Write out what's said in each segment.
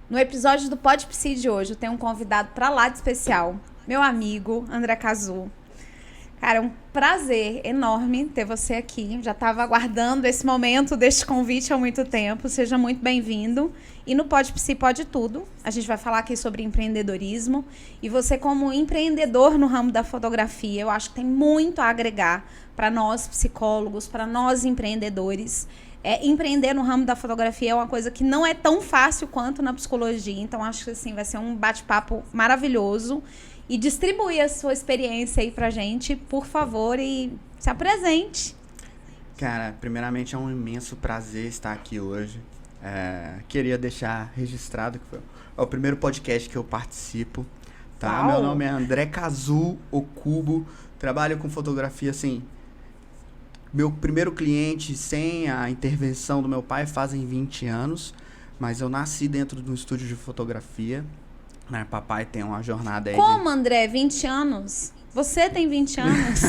No episódio do Pod Psi de hoje, eu tenho um convidado pra lá de especial, meu amigo André Cazu. Cara, é um prazer enorme ter você aqui. Já estava aguardando esse momento deste convite há muito tempo. Seja muito bem-vindo. E no Pod Psi Pode Tudo, a gente vai falar aqui sobre empreendedorismo. E você, como empreendedor no ramo da fotografia, eu acho que tem muito a agregar para nós psicólogos, para nós empreendedores. Empreender no ramo da fotografia é uma coisa que não é tão fácil quanto na psicologia. Então, acho que assim, vai ser um bate-papo maravilhoso. E distribui a sua experiência aí pra gente, por favor, e se apresente. Cara, primeiramente é um imenso prazer estar aqui hoje. Queria deixar registrado que é o primeiro podcast que eu participo. Tá? Meu nome é André Cazu, o Cubo. Trabalho com fotografia, assim. Meu primeiro cliente, sem a intervenção do meu pai, fazem 20 anos. Mas eu nasci dentro de um estúdio de fotografia. Papai tem uma jornada aí. Como, André? 20 anos? Você tem 20 anos?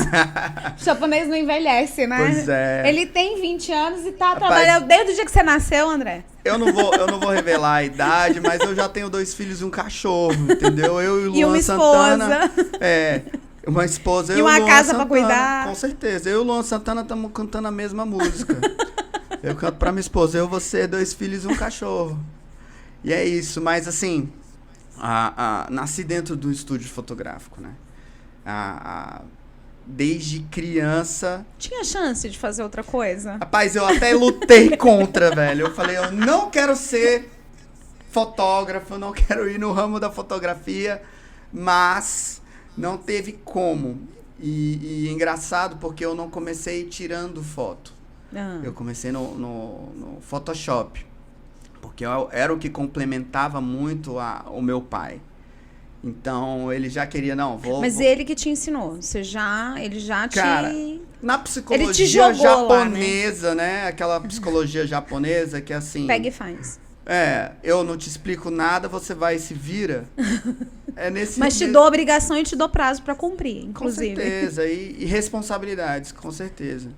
O japonês não envelhece, né? Pois é. Ele tem 20 anos e tá trabalhando desde o dia que você nasceu, André. Eu não vou revelar a idade, mas eu já tenho 2 filhos e um cachorro, entendeu? Eu e o Luan Santana. Uma esposa. E uma casa pra cuidar. Com certeza. Eu e o Luan Santana estamos cantando a mesma música. Eu canto pra minha esposa, você, 2 filhos e um cachorro. E é isso, mas assim... nasci dentro do estúdio fotográfico, né? Desde criança... Tinha chance de fazer outra coisa? Rapaz, eu até lutei contra, velho. Eu falei, eu não quero ser fotógrafo, não quero ir no ramo da fotografia, mas não teve como. E engraçado porque eu não comecei tirando foto. Eu comecei no Photoshop. Porque era o que complementava muito o meu pai. Então, ele já queria, Mas ele que te ensinou, ele já Cara, na psicologia ele te jogou japonesa, lá, né? Aquela psicologia japonesa que é assim... Pega e faz. Eu não te explico nada, você vai e se vira. Mas te dou obrigação e te dou prazo pra cumprir, inclusive. Com certeza, e responsabilidades, com certeza.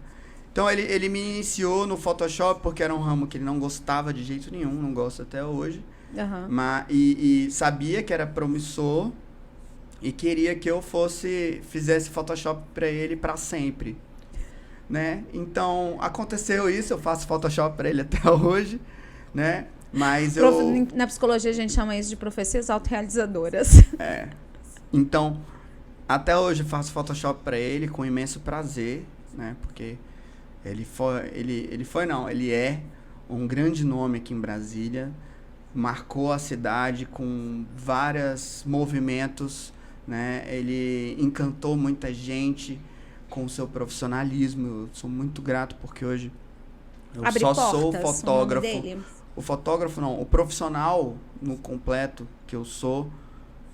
Então, ele me iniciou no Photoshop, porque era um ramo que ele não gostava de jeito nenhum, não gosta até hoje. E sabia que era promissor e queria que eu fizesse Photoshop para ele para sempre, né? Então, aconteceu isso, eu faço Photoshop para ele até hoje, né? Mas Na psicologia, a gente chama isso de profecias autorrealizadoras. Então, até hoje eu faço Photoshop para ele com imenso prazer, né? Porque... Ele é um grande nome aqui em Brasília, marcou a cidade com vários movimentos, né? Ele encantou muita gente com o seu profissionalismo. Eu sou muito grato porque hoje eu sou fotógrafo. O fotógrafo não, o profissional no completo que eu sou,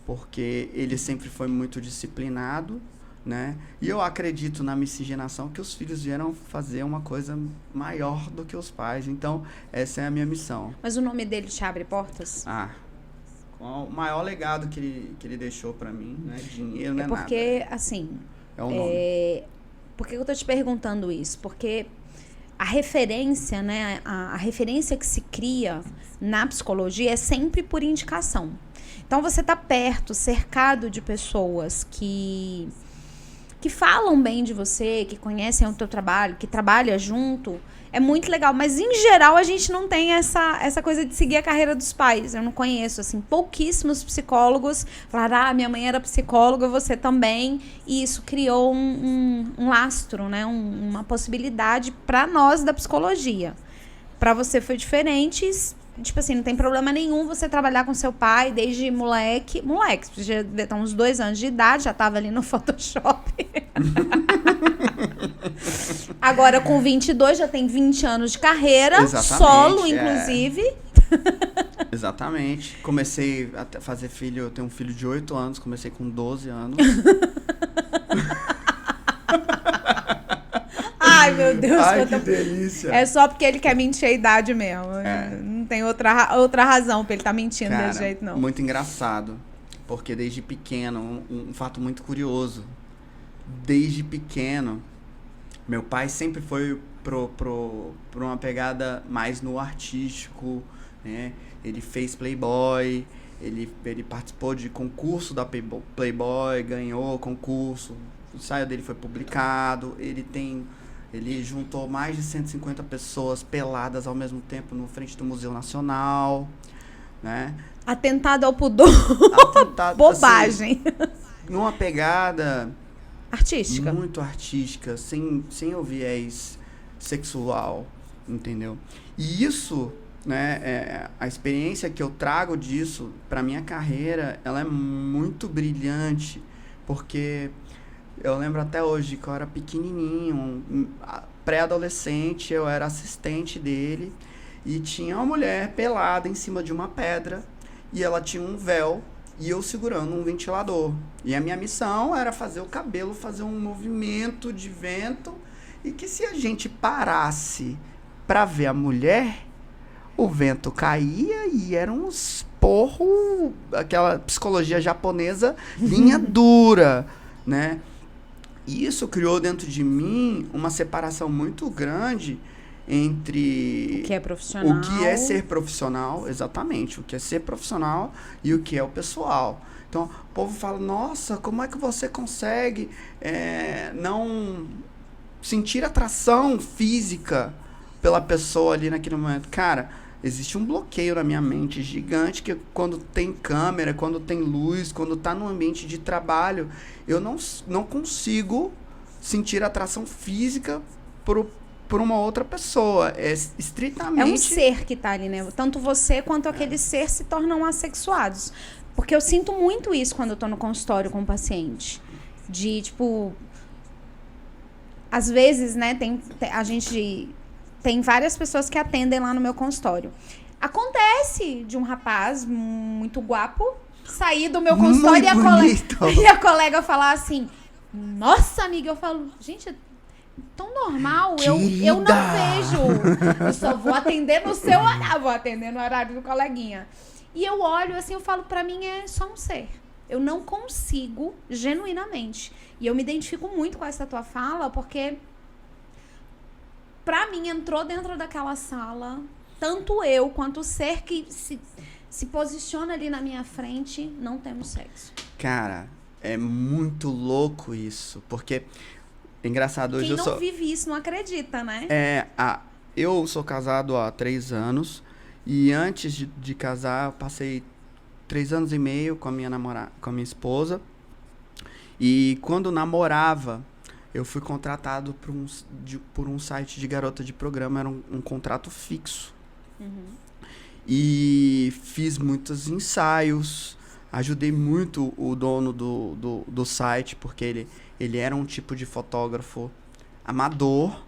porque ele sempre foi muito disciplinado, né? E eu acredito na miscigenação que os filhos vieram fazer uma coisa maior do que os pais. Então, essa é a minha missão. Mas o nome dele te abre portas? O maior legado que ele deixou pra mim, né? Dinheiro não é nada. Porque, assim... É o nome. Por que eu tô te perguntando isso? Porque a referência, né? A referência que se cria na psicologia é sempre por indicação. Então, você tá perto, cercado de pessoas que falam bem de você, que conhecem o teu trabalho, que trabalham junto, é muito legal. Mas, em geral, a gente não tem essa coisa de seguir a carreira dos pais. Eu não conheço, assim, pouquíssimos psicólogos falaram, minha mãe era psicóloga, você também. E isso criou um lastro, né? Uma possibilidade para nós da psicologia. Para você foi diferente. Tipo assim, não tem problema nenhum você trabalhar com seu pai desde moleque, você já deve ter uns 2 anos de idade, já tava ali no Photoshop. Agora, com 22, já tem 20 anos de carreira, solo, inclusive. Exatamente. Comecei a fazer filho, eu tenho um filho de 8 anos, comecei com 12 anos. Ai, meu Deus. Ai, que delícia. É só porque ele quer mentir a idade mesmo. Não tem outra razão pra ele estar mentindo desse jeito, não. Muito engraçado. Porque desde pequeno, um fato muito curioso. Desde pequeno, meu pai sempre foi pro uma pegada mais no artístico, né? ele fez Playboy, ele participou de concurso da Playboy, ganhou o concurso, o ensaio dele foi publicado, ele juntou mais de 150 pessoas peladas ao mesmo tempo no frente do Museu Nacional, né? Atentado ao pudor. Bobagem. Assim, numa pegada artística. Muito artística, sem o viés sexual, entendeu? E isso, né, a experiência que eu trago disso para minha carreira, ela é muito brilhante, porque eu lembro até hoje que eu era pequenininho, pré-adolescente, eu era assistente dele, e tinha uma mulher pelada em cima de uma pedra, e ela tinha um véu, e eu segurando um ventilador. E a minha missão era fazer o cabelo, fazer um movimento de vento, e que se a gente parasse para ver a mulher, o vento caía e era um esporro, aquela psicologia japonesa, linha dura, né? E isso criou dentro de mim uma separação muito grande entre o que é profissional, o que é ser profissional, exatamente, o que é ser profissional e o que é o pessoal. Então, o povo fala, nossa, como é que você consegue não sentir atração física pela pessoa ali naquele momento? Cara, existe um bloqueio na minha mente gigante que quando tem câmera, quando tem luz, quando tá no ambiente de trabalho, eu não consigo sentir atração física por uma outra pessoa. É estritamente... É um ser que tá ali, né? Tanto você quanto aquele ser se tornam assexuados. Porque eu sinto muito isso quando eu tô no consultório com o paciente. De, tipo... Às vezes, né, a gente... Tem várias pessoas que atendem lá no meu consultório. Acontece de um rapaz muito guapo sair do meu consultório e a colega falar assim, nossa, amiga, eu falo, gente, é tão normal, eu não vejo, eu só vou atender no seu horário, vou atender no horário do coleguinha. E eu olho assim, eu falo, pra mim é só um ser. Eu não consigo, genuinamente. E eu me identifico muito com essa tua fala, porque... Pra mim, entrou dentro daquela sala, tanto eu quanto o ser que se posiciona ali na minha frente, não temos sexo. Cara, é muito louco isso, porque, engraçado, hoje Quem não vive isso não acredita, né? Eu sou casado há 3 anos, e antes de casar, eu passei 3 anos e meio com a minha esposa, e quando namorava, eu fui contratado por um site de garota de programa, era um contrato fixo. Uhum. E fiz muitos ensaios, ajudei muito o dono do site, porque ele era um tipo de fotógrafo amador,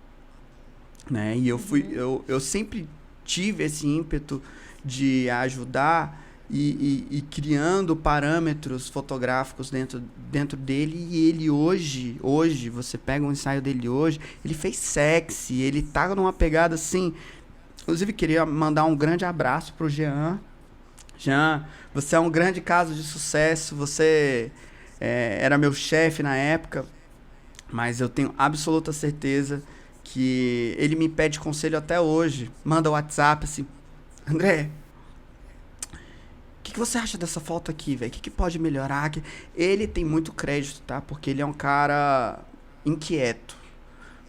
né? E eu sempre tive esse ímpeto de ajudar e criando parâmetros fotográficos dentro dele, e ele hoje, você pega um ensaio dele hoje, ele fez sexy, ele tá numa pegada assim, inclusive queria mandar um grande abraço pro Jean. Jean, você é um grande caso de sucesso, você era meu chefe na época, mas eu tenho absoluta certeza que ele me pede conselho até hoje, manda o WhatsApp assim, André, o que você acha dessa foto aqui, velho? O que pode melhorar aqui? Ele tem muito crédito, tá? Porque ele é um cara inquieto,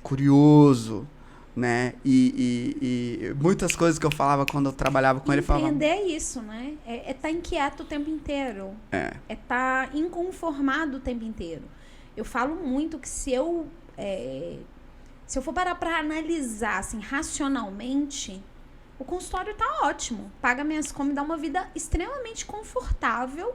curioso, né? E muitas coisas que eu falava quando eu trabalhava com ele, falava... Empreender é isso, né? É tá inquieto o tempo inteiro. É tá inconformado o tempo inteiro. Eu falo muito que se eu for parar pra analisar, assim, racionalmente... O consultório tá ótimo, paga minhas contas, me dá uma vida extremamente confortável,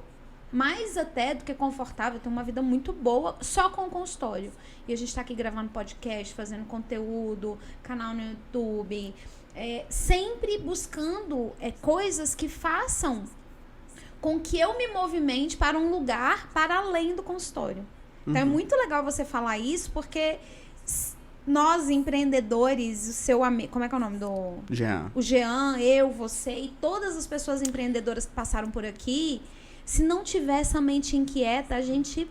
mais até do que confortável, tem uma vida muito boa só com o consultório. E a gente tá aqui gravando podcast, fazendo conteúdo, canal no YouTube, sempre buscando coisas que façam com que eu me movimente para um lugar para além do consultório. Então é muito legal você falar isso, porque... Nós, empreendedores, o seu amigo... Como é que é o nome do... Jean. O Jean, eu, você e todas as pessoas empreendedoras que passaram por aqui, se não tiver essa mente inquieta, a gente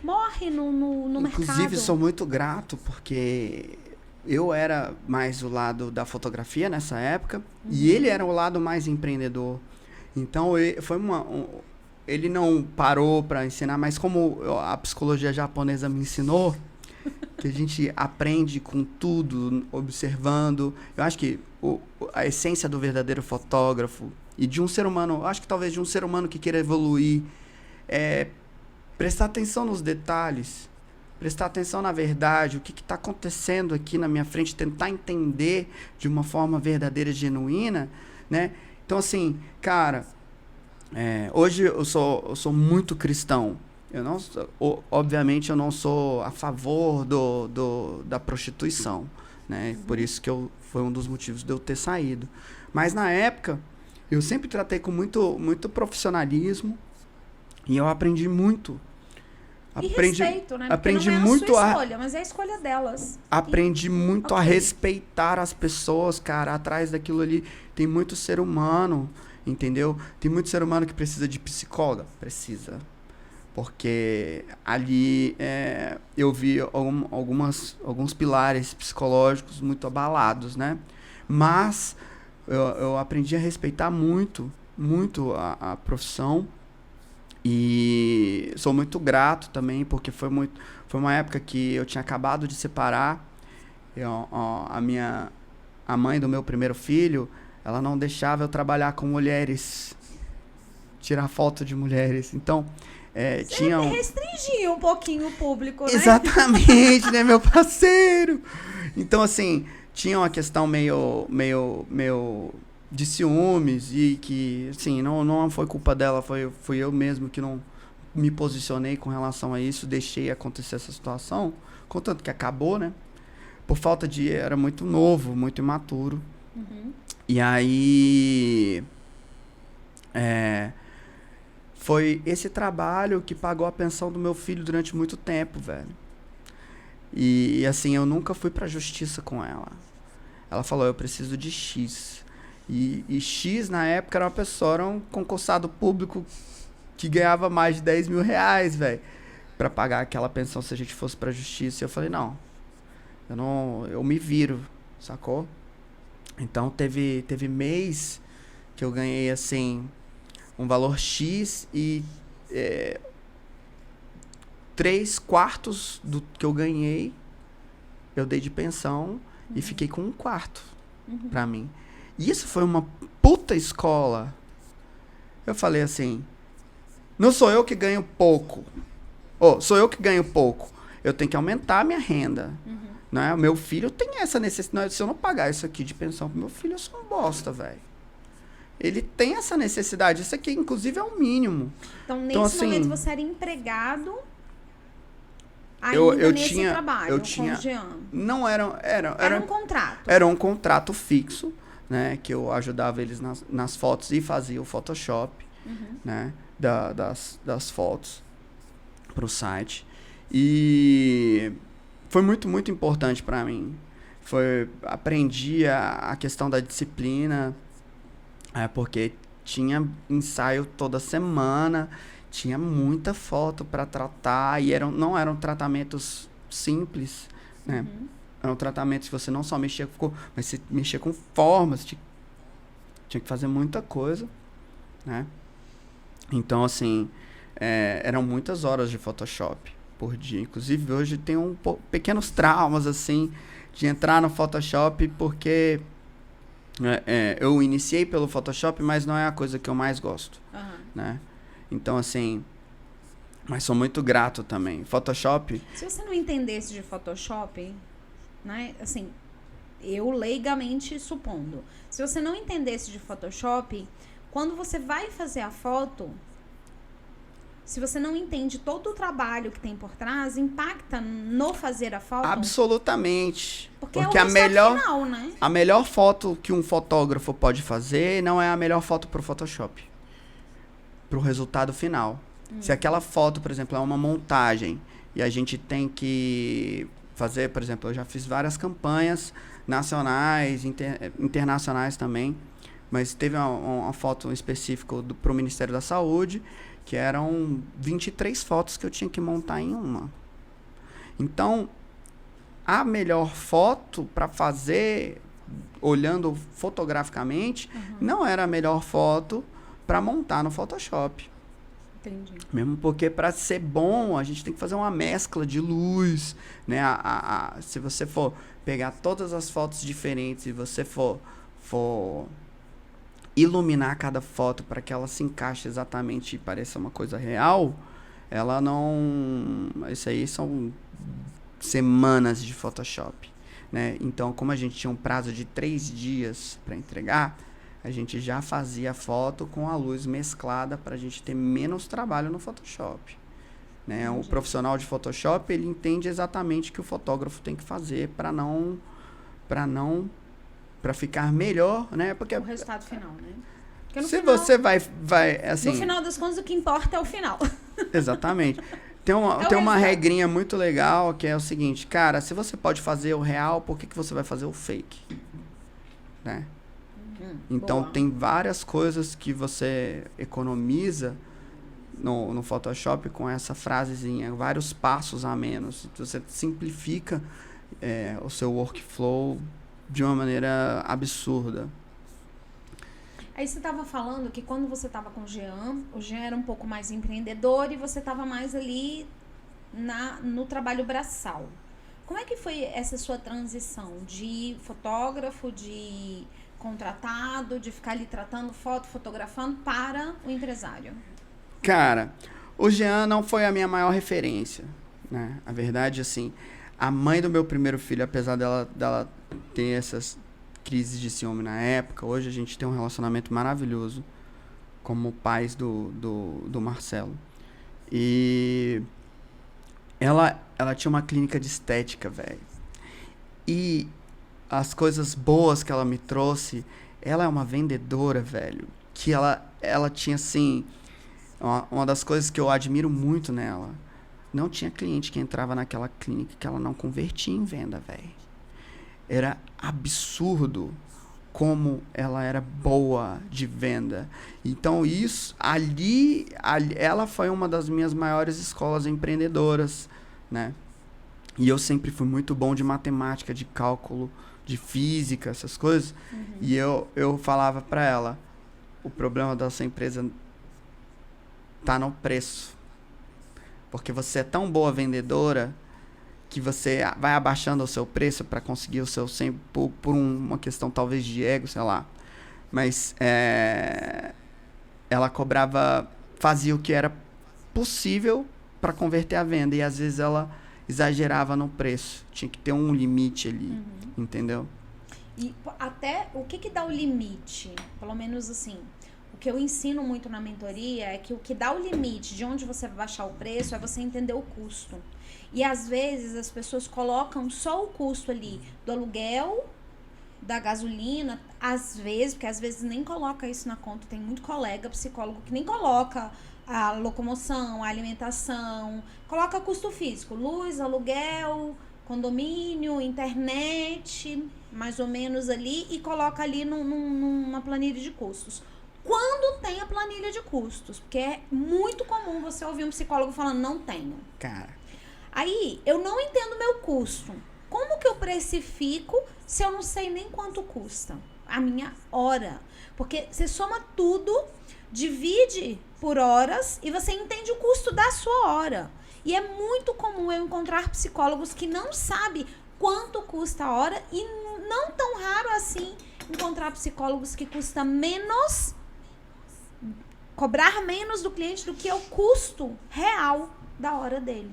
morre no mercado. Inclusive, sou muito grato, porque eu era mais o lado da fotografia nessa época e ele era o lado mais empreendedor. Então, ele não parou para ensinar, mas como a psicologia japonesa me ensinou, que a gente aprende com tudo, observando. Eu acho que a essência do verdadeiro fotógrafo e de um ser humano, acho que talvez de um ser humano que queira evoluir, é prestar atenção nos detalhes, prestar atenção na verdade, o que está acontecendo aqui na minha frente, tentar entender de uma forma verdadeira e genuína, né? Então, assim, cara, hoje eu sou muito cristão. Eu não, obviamente, eu não sou a favor da prostituição, né? Por isso que foi um dos motivos de eu ter saído. Mas, na época, eu sempre tratei com muito profissionalismo e eu aprendi muito. E respeito, né? Porque aprendi não é muito a sua escolha, mas é a escolha delas. Aprendi muito a respeitar as pessoas, cara. Atrás daquilo ali tem muito ser humano, entendeu? Tem muito ser humano que precisa de psicóloga. Precisa. Porque ali eu vi alguns pilares psicológicos muito abalados, né? Mas eu aprendi a respeitar muito a profissão. E sou muito grato também, porque foi uma época que eu tinha acabado de separar. A mãe do meu primeiro filho, ela não deixava eu trabalhar com mulheres, tirar foto de mulheres. Então, Você restringia um pouquinho o público, né? Exatamente, né, meu parceiro? Então, assim, tinha uma questão meio de ciúmes e que, assim, não foi culpa dela, fui eu mesmo que não me posicionei com relação a isso, deixei acontecer essa situação, contanto que acabou, né? Por falta era muito novo, muito imaturo. Uhum. E aí foi esse trabalho que pagou a pensão do meu filho durante muito tempo, velho. E assim, eu nunca fui pra justiça com ela. Ela falou, eu preciso de X. E X, na época, era um concursado público que ganhava mais de 10 mil reais, velho, pra pagar aquela pensão se a gente fosse pra justiça. E eu falei, não, eu me viro, sacou? Então, teve mês que eu ganhei, assim, um valor X e 3/4 do que eu ganhei, eu dei de pensão e fiquei com 1/4 pra mim. E isso foi uma puta escola. Eu falei assim, não sou eu que ganho pouco. Sou eu que ganho pouco. Eu tenho que aumentar a minha renda. Né? O meu filho tem essa necessidade. Se eu não pagar isso aqui de pensão pro meu filho, eu sou um bosta, velho. Ele tem essa necessidade. Isso aqui, inclusive, é o mínimo. Então, nesse momento, você era empregado ainda nesse trabalho com o Jean? Não era um contrato. Era um contrato fixo, né? Que eu ajudava eles nas fotos e fazia o Photoshop, né? Das fotos pro site. E foi muito, muito importante para mim. Aprendi a questão da disciplina, porque tinha ensaio toda semana, tinha muita foto para tratar e não eram tratamentos simples, né? Eram tratamentos que você não só mexia com cor, mas você mexia com formas, tinha que fazer muita coisa, né? Então, assim, eram muitas horas de Photoshop por dia. Inclusive, hoje tenho pequenos traumas, assim, de entrar no Photoshop, porque eu iniciei pelo Photoshop, mas não é a coisa que eu mais gosto, né? Então, assim, mas sou muito grato também. Photoshop... Se você não entendesse de Photoshop, né, assim, eu leigamente supondo, se você não entendesse de Photoshop, quando você vai fazer a foto, se você não entende todo o trabalho que tem por trás, impacta no fazer a foto? Absolutamente. Porque é o final, né? A melhor foto que um fotógrafo pode fazer não é a melhor foto pro Photoshop. Pro resultado final. Se aquela foto, por exemplo, é uma montagem e a gente tem que fazer, por exemplo, eu já fiz várias campanhas nacionais, internacionais também, mas teve uma foto específica pro Ministério da Saúde, que eram 23 fotos que eu tinha que montar em uma. Então, a melhor foto para fazer, olhando fotograficamente, não era a melhor foto para montar no Photoshop. Entendi. Mesmo porque para ser bom, a gente tem que fazer uma mescla de luz, né? Se você for pegar todas as fotos diferentes e você for iluminar cada foto para que ela se encaixe exatamente e pareça uma coisa real, ela não... Isso aí são semanas de Photoshop, né? Então, como a gente tinha um prazo de 3 dias para entregar, a gente já fazia a foto com a luz mesclada para a gente ter menos trabalho no Photoshop, né? O profissional de Photoshop, ele entende exatamente o que o fotógrafo tem que fazer para ficar melhor, né? Porque O resultado final, né? Porque no se final, você vai assim, no final das contas, o que importa é o final. exatamente. Tem uma resultado. regrinha muito legal que é o seguinte, cara, se você pode fazer o real, por que você vai fazer o fake? Né? Então, Boa. tem várias coisas que você economiza no Photoshop com essa frasezinha, vários passos a menos. Você simplifica o seu workflow de uma maneira absurda. Aí você estava falando que quando você estava com o Jean era um pouco mais empreendedor e você estava mais ali no trabalho braçal. Como é que foi essa sua transição de fotógrafo, de contratado, de ficar ali tratando foto, fotografando para o empresário? Cara, o Jean não foi a minha maior referência, né? A verdade, assim, a mãe do meu primeiro filho, apesar dela ter essas crises de ciúme na época, hoje a gente tem um relacionamento maravilhoso como pais do Marcelo. E ela tinha uma clínica de estética, velho. E as coisas boas que ela me trouxe, ela é uma vendedora, velho, que ela tinha, assim, uma das coisas que eu admiro muito nela, não tinha cliente que entrava naquela clínica que ela não convertia em venda, velho. Era absurdo como ela era boa de venda. Então, isso, ali ela foi uma das minhas maiores escolas empreendedoras, né? E eu sempre fui muito bom de matemática, de cálculo, de física, essas coisas. E eu falava para ela, o problema da sua empresa tá no preço. Porque você é tão boa vendedora que você vai abaixando o seu preço para conseguir o seu 100 por uma questão talvez de ego, sei lá. Mas ela fazia o que era possível para converter a venda. E às vezes ela exagerava no preço. Tinha que ter um limite ali, entendeu? E até o que dá o limite? Pelo menos assim, o que eu ensino muito na mentoria é que o que dá o limite de onde você vai baixar o preço é você entender o custo. E às vezes as pessoas colocam só o custo ali do aluguel, da gasolina, às vezes, porque às vezes nem coloca isso na conta. Tem muito colega psicólogo que nem coloca a locomoção, a alimentação, coloca custo físico, luz, aluguel, condomínio, internet, mais ou menos ali, e coloca ali numa planilha de custos. Quando tem a planilha de custos, porque é muito comum você ouvir um psicólogo falando, não tenho. Cara, Aí, eu não entendo meu custo. Como que eu precifico se eu não sei nem quanto custa a minha hora? Porque você soma tudo, divide por horas e você entende o custo da sua hora. E é muito comum eu encontrar psicólogos que não sabem quanto custa a hora e não tão raro assim encontrar psicólogos que custa menos, cobrar menos do cliente do que é o custo real da hora dele.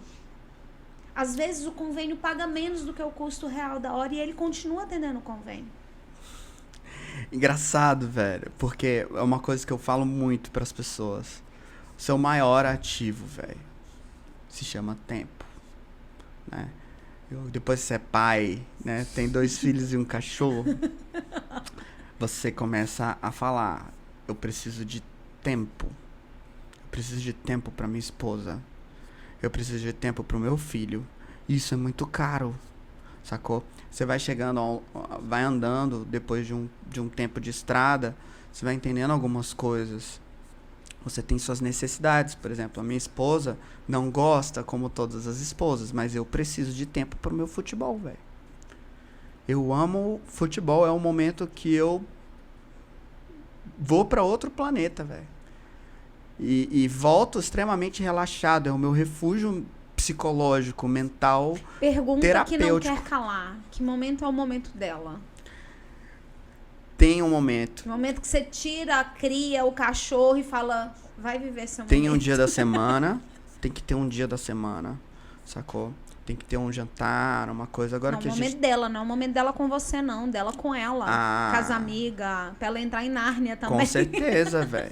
Às vezes o convênio paga menos do que o custo real da hora e ele continua atendendo o convênio. engraçado, velho, porque é uma coisa que eu falo muito pras pessoas. O seu maior ativo, velho, se chama tempo, né? Depois que você é pai, né? Tem 2 filhos e um cachorro. Você começa a falar, eu preciso de tempo. Eu preciso de tempo pra minha esposa. Eu preciso de tempo pro meu filho. Isso é muito caro, sacou? Você vai chegando, vai andando depois de um tempo de estrada, você vai entendendo algumas coisas. Você tem suas necessidades. Por exemplo, a minha esposa não gosta, como todas as esposas, mas eu preciso de tempo pro meu futebol, velho. Eu amo futebol, é um momento que eu vou para outro planeta, velho. E volto extremamente relaxado. É o meu refúgio psicológico, mental, Pergunta terapêutico. que não quer calar. Que momento é o momento dela? Tem um momento. O momento que você tira, cria o cachorro e fala, vai viver seu momento. Tem um dia da semana. Tem que ter um dia da semana, sacou? Tem que ter um jantar, uma coisa. Agora Não, que o a momento gente... dela, não é o momento dela com você, não. Dela com ela. Com as amigas. Pra ela entrar em Nárnia também. Com certeza, velho.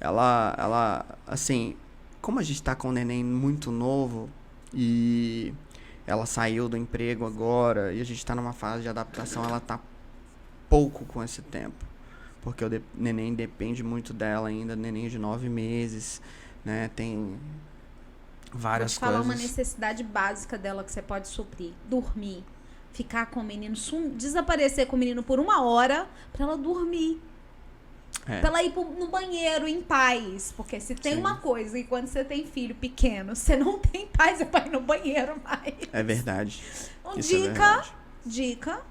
Ela, assim, como a gente tá com um neném muito novo e ela saiu do emprego agora e a gente tá numa fase de adaptação, ela tá pouco com esse tempo. Porque o neném depende muito dela ainda, neném de 9 meses, né? Tem várias Vou te falar coisas. uma necessidade básica dela que você pode suprir. Dormir. Ficar com o menino, desaparecer com o menino por 1 hora pra ela dormir. É. Pra ela ir no banheiro em paz. Porque se tem Sim. uma coisa, e quando você tem filho pequeno, você não tem paz, é pra ir no banheiro mais. É verdade. Então, Isso é verdade. dica.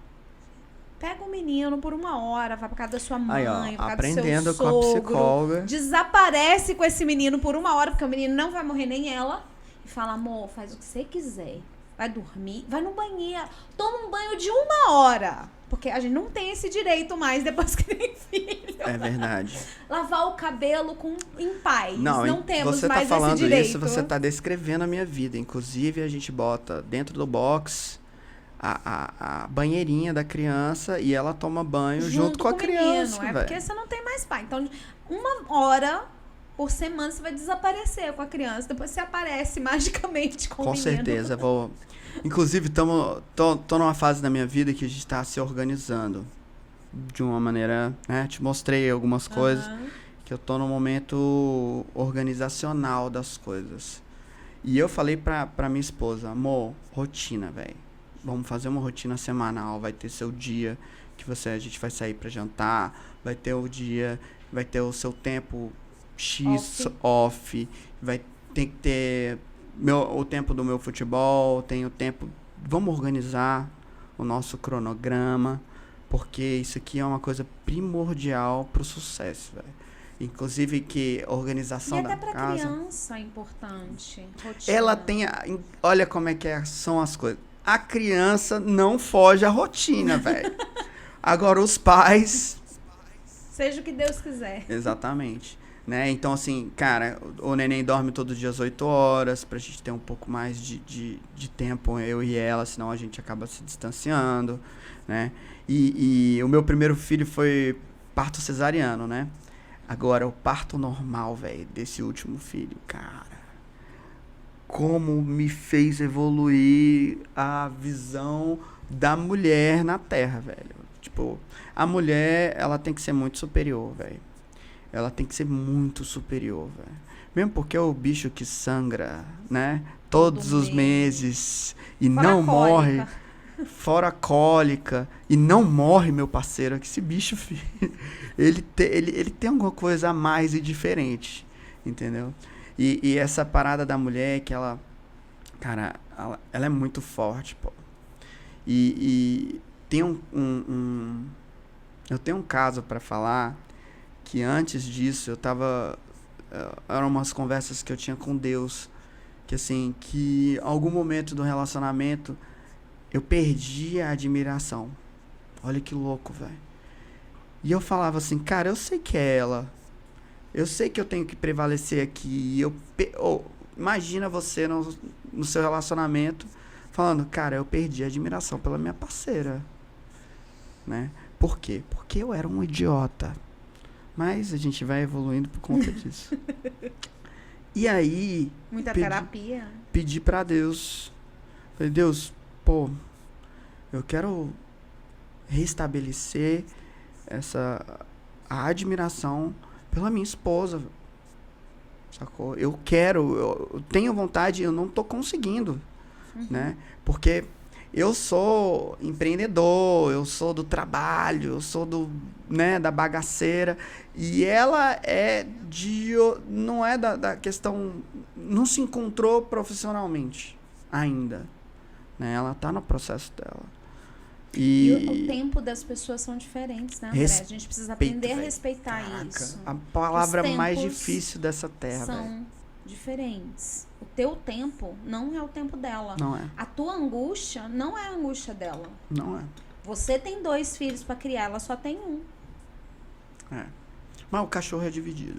Pega o menino por 1 hora, vai pra casa da sua mãe, Aí, ó, pra casa aprendendo do seu com a sogro. psicóloga. Desaparece com esse menino por 1 hora, porque o menino não vai morrer nem ela. E fala, amor, faz o que você quiser. Vai dormir, vai no banheiro. Toma um banho de 1 hora. Porque a gente não tem esse direito mais depois que tem filho. É verdade. Lavar o cabelo em paz. Não, Não temos você mais tá falando esse direito. isso, você tá descrevendo a minha vida. Inclusive, a gente bota dentro do box a banheirinha da criança e ela toma banho junto com a criança, menino. É velho. porque você não tem mais pai. Então, 1 hora por semana você vai desaparecer com a criança. Depois você aparece magicamente com o menino. Com certeza, vou... Inclusive, tô numa fase da minha vida que a gente tá se organizando de uma maneira, né? Te mostrei algumas coisas, que eu tô no momento organizacional das coisas. E eu falei pra minha esposa, amor, rotina, velho. Vamos fazer uma rotina semanal, vai ter seu dia que a gente vai sair pra jantar, vai ter o dia, vai ter o seu tempo X off, vai ter que ter o tempo do meu futebol, tem o tempo... Vamos organizar o nosso cronograma, porque isso aqui é uma coisa primordial pro sucesso, velho. Inclusive que a organização da casa... E até pra criança é importante. Rotina. Ela tem... Olha como é que são as coisas. A criança não foge à rotina, velho. Agora os pais... Seja o que Deus quiser. Exatamente. Né? Então, assim, cara, o neném dorme todo dia às 8 horas, pra gente ter um pouco mais de tempo, eu e ela, senão a gente acaba se distanciando, né? E o meu primeiro filho foi parto cesariano, né? Agora, o parto normal, velho, desse último filho, cara, como me fez evoluir a visão da mulher na Terra, velho. Tipo, a mulher, ela tem que ser muito superior, velho. Ela tem que ser muito superior, velho. Mesmo porque é o bicho que sangra, né? Todos os meses e Fora não a morre. cólica. Fora a cólica. E não morre, meu parceiro. Que esse bicho, filho, ele tem alguma coisa a mais e diferente. Entendeu? E essa parada da mulher que ela... Cara, ela é muito forte, pô. E tem eu tenho um caso pra falar... que antes disso eu tava... eram umas conversas que eu tinha com Deus. Que assim, que em algum momento do relacionamento eu perdi a admiração. Olha que louco, velho. E eu falava assim, cara, eu sei que é ela. Eu sei que eu tenho que prevalecer aqui. Imagina você no seu relacionamento falando, cara, eu perdi a admiração pela minha parceira. Né? Por quê? Porque eu era um idiota. Mas a gente vai evoluindo por conta disso. E aí... Muita terapia. Pedi pra Deus. Falei, Deus, pô, eu quero restabelecer a admiração pela minha esposa. Sacou? Eu tenho vontade, eu não tô conseguindo. Né? Porque Eu sou empreendedor, eu sou do trabalho, eu sou da bagaceira. E ela não é da questão, não se encontrou profissionalmente ainda, né? Ela tá no processo dela. E o tempo das pessoas são diferentes, né, André? A gente precisa aprender a respeitar isso. A palavra mais difícil dessa terra, são diferentes. O teu tempo não é o tempo dela. Não é. A tua angústia não é a angústia dela. Não é. Você tem 2 filhos para criar, ela só tem 1. É. Mas o cachorro é dividido.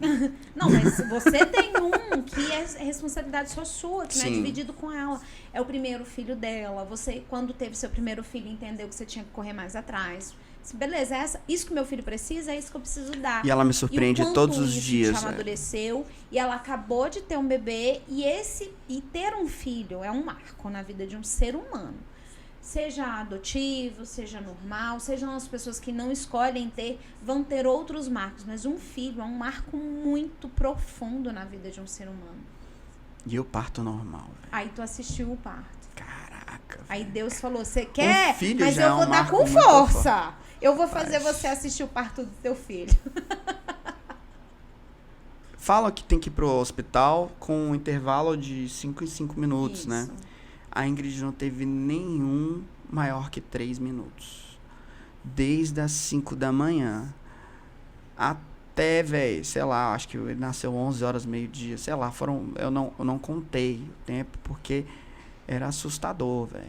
Não, mas você tem um que é responsabilidade só sua, que não é dividido com ela. É o primeiro filho dela. Você, quando teve seu primeiro filho, entendeu que você tinha que correr mais atrás. Beleza, isso que meu filho precisa, é isso que eu preciso dar. E ela me surpreende todos os dias. Ela amadureceu e ela acabou de ter um bebê. E ter um filho é um marco na vida de um ser humano. Seja adotivo, seja normal, sejam as pessoas que não escolhem ter, vão ter outros marcos. Mas um filho é um marco muito profundo na vida de um ser humano. E o parto normal, velho? Aí tu assistiu o parto. Caraca. Aí Deus falou, você quer? Filho mas já eu vou dar com força. Eu vou fazer você assistir o parto do teu filho. Fala que tem que ir pro hospital com um intervalo de 5 em 5 minutos, Isso. né? A Ingrid não teve nenhum maior que 3 minutos. Desde as 5 da manhã até, velho, sei lá, acho que ele nasceu 11 horas, meio-dia, sei lá, eu não contei o tempo, porque era assustador, velho.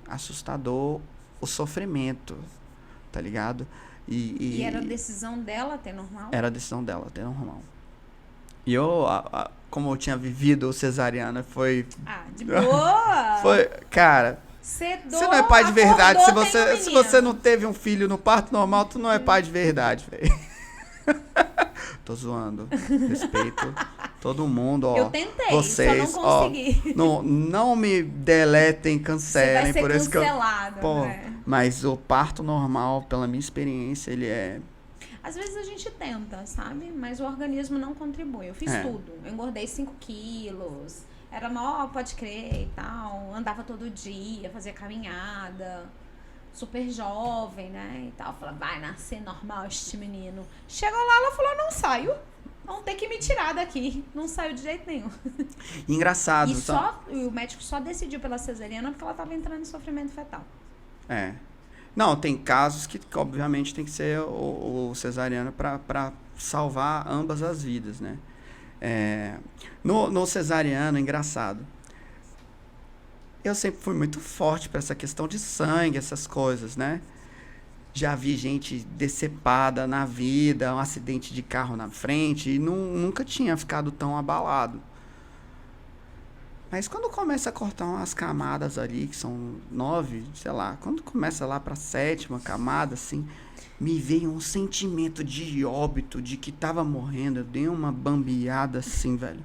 Assustador o sofrimento, tá ligado? E era a decisão dela ter normal? Era a decisão dela ter normal. E eu, como eu tinha vivido o cesariana, foi... Ah, de boa! Foi, cara... Você não é pai de verdade. Se você não teve um filho no parto normal, tu não é pai de verdade, velho. Tô zoando. Respeito todo mundo, ó. Eu tentei, vocês, só não consegui. Ó, não me deletem, cancelem. Você vai ser por isso cancelado, que eu... Pô, né? mas o parto normal, pela minha experiência, ele é... Às vezes a gente tenta, sabe? Mas o organismo não contribui. Eu fiz tudo. Eu engordei 5 quilos. Era pode crer e tal. Andava todo dia, fazia caminhada. Super jovem, né? E tal. Falava, vai nascer normal este menino. Chegou lá, ela falou, não saio. Vão ter que me tirar daqui. Não saiu de jeito nenhum. Engraçado. E o médico só decidiu pela cesariana porque ela tava entrando em sofrimento fetal. É. Não, tem casos que obviamente tem que ser o cesariano para salvar ambas as vidas, né? No cesariano, engraçado. Eu sempre fui muito forte para essa questão de sangue, essas coisas, né? Já vi gente decepada na vida, um acidente de carro na frente, e nunca tinha ficado tão abalado. Mas quando começa a cortar umas camadas ali, que são 9, sei lá, quando começa lá pra 7ª camada, assim, me veio um sentimento de óbito, de que tava morrendo. Eu dei uma bambeada assim, velho.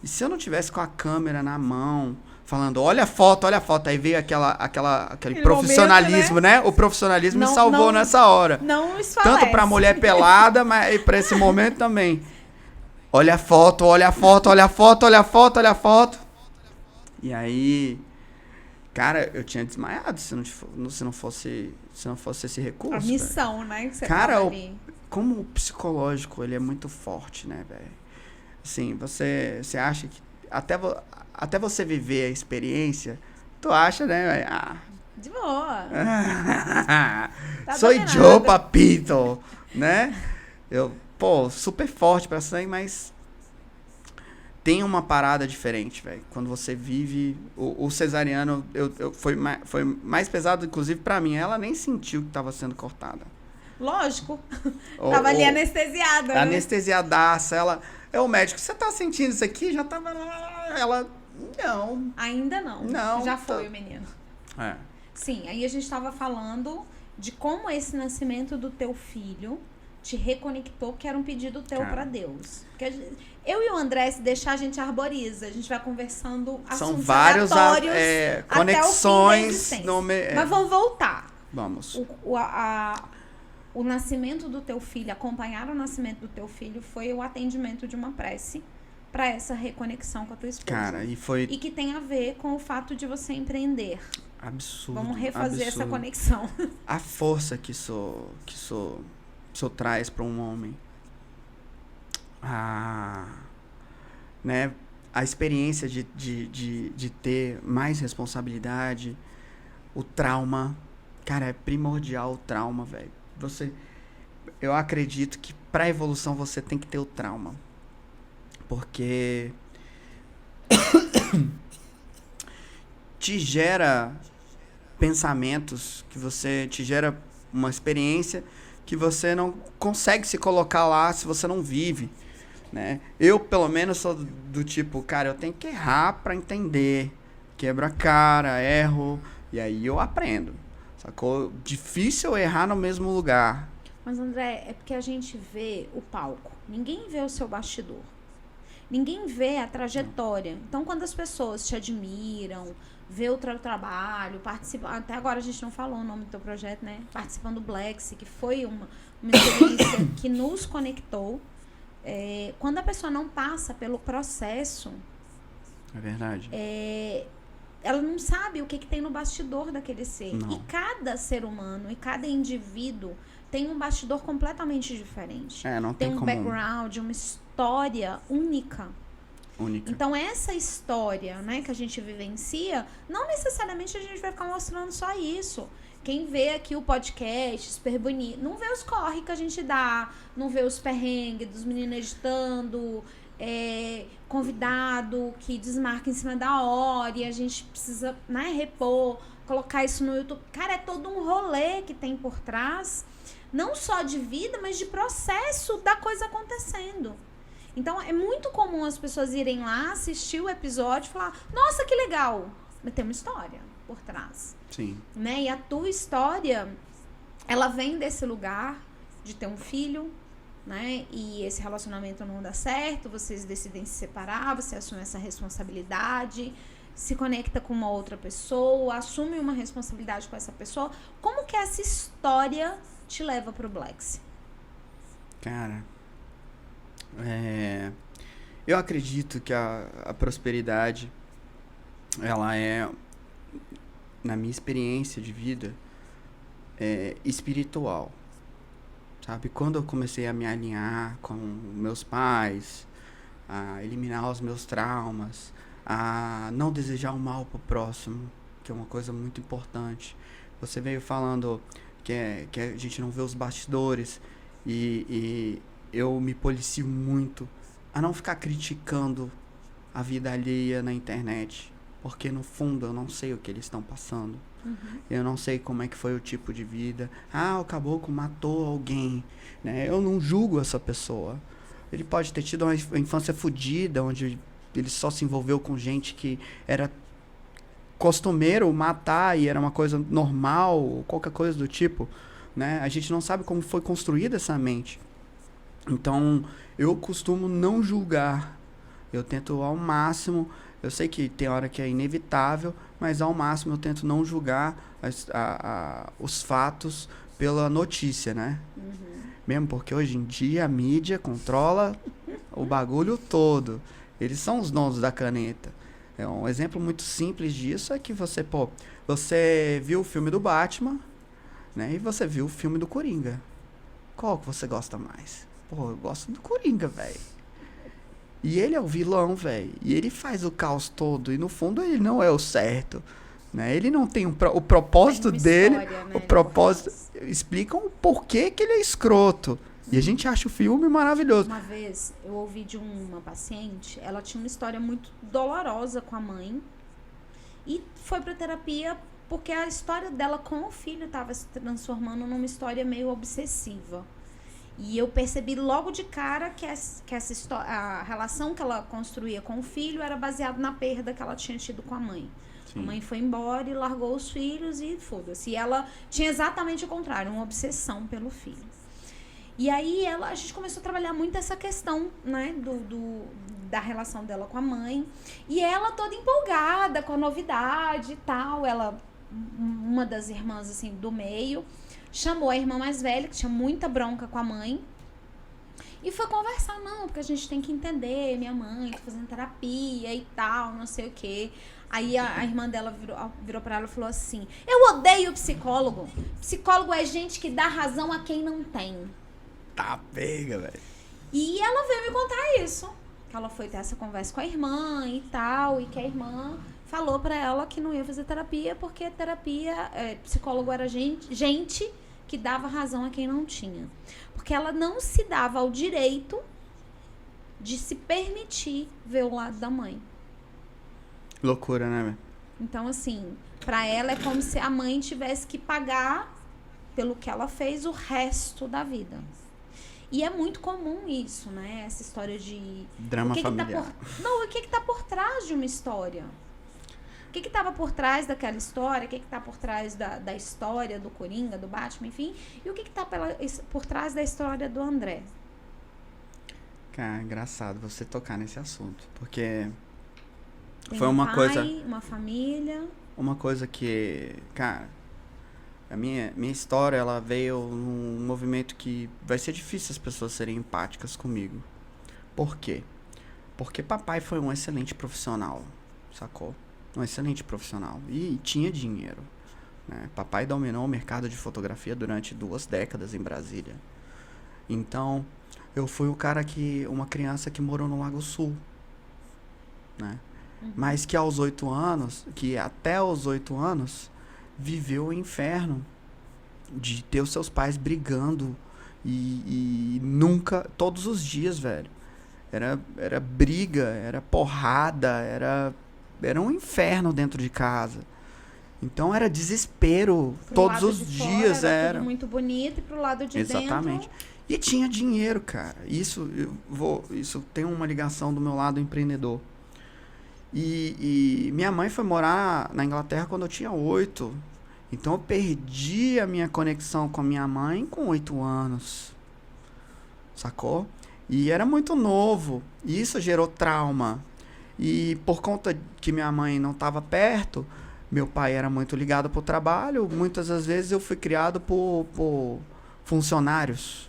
E se eu não tivesse com a câmera na mão, falando, olha a foto, aí veio aquele profissionalismo, momento, né? O profissionalismo me salvou nessa hora. Não esfalece. Tanto pra mulher pelada, mas e pra esse momento também. Olha a foto, olha a foto, olha a foto, olha a foto, olha a foto. E aí, cara, eu tinha desmaiado se não fosse esse recurso. A missão, né? Que você cara, como o psicológico, ele é muito forte, né, velho? Assim, você acha que até você viver a experiência, tu acha, né, velho? De boa. Sou eu, papito, né? Eu, super forte pra sangue, mas tem uma parada diferente, velho. Quando você vive... O cesariano foi mais pesado, inclusive, pra mim. Ela nem sentiu que tava sendo cortada. Lógico. Tava ali anestesiada. Né? Anestesiadaça. O médico, você tá sentindo isso aqui? Já tava... Ela... Não. Ainda não. Não. Já foi o menino. Sim, aí a gente tava falando de como esse nascimento do teu filho te reconectou, que era um pedido teu pra Deus. Porque eu e o André, se deixar, a gente arboriza. A gente vai conversando assuntos São vários conexões. Mas vamos voltar. Vamos. O nascimento do teu filho, acompanhar o nascimento do teu filho, foi o atendimento de uma prece para essa reconexão com a tua esposa. Cara, e que tem a ver com o fato de você empreender. Absurdo. Vamos refazer absurdo. essa conexão. A força que isso traz para um homem. Né? A experiência de ter mais responsabilidade. O trauma. Cara, é primordial o trauma, velho. Eu acredito que pra evolução você tem que ter o trauma. Porque te gera pensamentos, te gera uma experiência que você não consegue se colocar lá se você não vive, né? Eu, pelo menos, sou do tipo, cara, eu tenho que errar pra entender. Quebro a cara, erro, e aí eu aprendo. Sacou? Difícil errar no mesmo lugar. Mas, André, é porque a gente vê o palco. Ninguém vê o seu bastidor. Ninguém vê a trajetória. Então, quando as pessoas te admiram, vê o trabalho, participam... Até agora a gente não falou o nome do teu projeto, né? Participando do Black, que foi uma experiência que nos conectou. Quando a pessoa não passa pelo processo... É verdade. Ela não sabe o que tem no bastidor daquele ser. Não. E cada ser humano, e cada indivíduo tem um bastidor completamente diferente. Não tem um como... background, uma história única. Então, essa história, né, que a gente vivencia, não necessariamente a gente vai ficar mostrando só isso. Quem vê aqui o podcast super bonito, não vê os corre que a gente dá, não vê os perrengues dos meninos editando, convidado que desmarca em cima da hora e a gente precisa, né, repor, colocar isso no YouTube. Cara, é todo um rolê que tem por trás, não só de vida, mas de processo da coisa acontecendo. Então, é muito comum as pessoas irem lá, assistir o episódio e falar, nossa, que legal! Mas tem uma história por trás. Sim. Né? E a tua história, ela vem desse lugar de ter um filho, né? E esse relacionamento não dá certo, vocês decidem se separar, você assume essa responsabilidade, se conecta com uma outra pessoa, assume uma responsabilidade com essa pessoa. Como que essa história te leva pro Black? Cara... eu acredito que a prosperidade, ela é, na minha experiência de vida, espiritual, sabe? Quando eu comecei a me alinhar com meus pais, a eliminar os meus traumas, a não desejar o mal pro próximo, que é uma coisa muito importante. Você veio falando que a gente não vê os bastidores e eu me policio muito a não ficar criticando a vida alheia na internet, porque no fundo eu não sei o que eles estão passando. Eu não sei como é que foi o tipo de vida. O caboclo matou alguém, né? Eu não julgo essa pessoa. Ele pode ter tido uma infância fodida, onde ele só se envolveu com gente que era costumeiro matar e era uma coisa normal, qualquer coisa do tipo, né? A gente não sabe como foi construída essa mente. Então, eu costumo não julgar. Eu tento ao máximo, eu sei que tem hora que é inevitável, mas ao máximo eu tento não julgar os fatos pela notícia, né? Mesmo porque hoje em dia a mídia controla o bagulho todo. Eles são os donos da caneta. Um exemplo muito simples disso é que você viu o filme do Batman, né? E você viu o filme do Coringa. Qual que você gosta mais? Eu gosto do Coringa, velho. E ele é o vilão, velho. E ele faz o caos todo. E no fundo ele não é o certo, né? Ele não tem o propósito dele. História, né? O propósito. Explicam o porquê que ele é escroto. E a gente acha o filme maravilhoso. Uma vez eu ouvi de uma paciente, ela tinha uma história muito dolorosa com a mãe. E foi pra terapia porque a história dela com o filho estava se transformando numa história meio obsessiva. E eu percebi logo de cara que essa história, a relação que ela construía com o filho era baseada na perda que ela tinha tido com a mãe. Sim. A mãe foi embora e largou os filhos e foda-se. E ela tinha exatamente o contrário, uma obsessão pelo filho. E aí a gente começou a trabalhar muito essa questão, né, da relação dela com a mãe. E ela toda empolgada com a novidade e tal. Uma das irmãs assim do meio chamou a irmã mais velha, que tinha muita bronca com a mãe, E foi conversar, não, porque a gente tem que entender, minha mãe tá fazendo terapia e tal, não sei o quê. Aí a irmã dela virou pra ela e falou assim, eu odeio psicólogo. Psicólogo é gente que dá razão a quem não tem. Tá pega, velho. E ela veio me contar isso. Que ela foi ter essa conversa com a irmã e tal, e que a irmã falou pra ela que não ia fazer terapia, porque psicólogo era gente que dava razão a quem não tinha. Porque ela não se dava ao direito de se permitir ver o lado da mãe. Loucura, né, velho? Então, assim, pra ela é como se a mãe tivesse que pagar pelo que ela fez o resto da vida. E é muito comum isso, né? Essa história de... Drama familiar. O que tá por trás de uma história? O que tava por trás daquela história? O que tá por trás da história do Coringa, do Batman, enfim? E o que tá por trás da história do André? Cara, engraçado você tocar nesse assunto. Porque Tem foi uma família. Uma coisa que, cara, a minha história, ela veio num movimento que vai ser difícil as pessoas serem empáticas comigo. Por quê? Porque papai foi um excelente profissional, sacou? Um excelente profissional. E tinha dinheiro, né? Papai dominou o mercado de fotografia durante 2 décadas em Brasília. Então, eu fui uma criança que morou no Lago Sul, né? Mas que até aos 8 anos, viveu o inferno de ter os seus pais brigando e nunca, todos os dias, velho. Era briga, era porrada, era um inferno dentro de casa. Então era desespero todos os dias. Era tudo muito bonito, e pro lado de dentro... Exatamente. E tinha dinheiro, cara. Isso tem uma ligação do meu lado empreendedor. E minha mãe foi morar na Inglaterra quando eu tinha 8. Então eu perdi a minha conexão com a minha mãe com 8 anos. Sacou? E era muito novo. E isso gerou trauma. E por conta que minha mãe não estava perto, meu pai era muito ligado pro trabalho. Muitas das vezes eu fui criado por funcionários.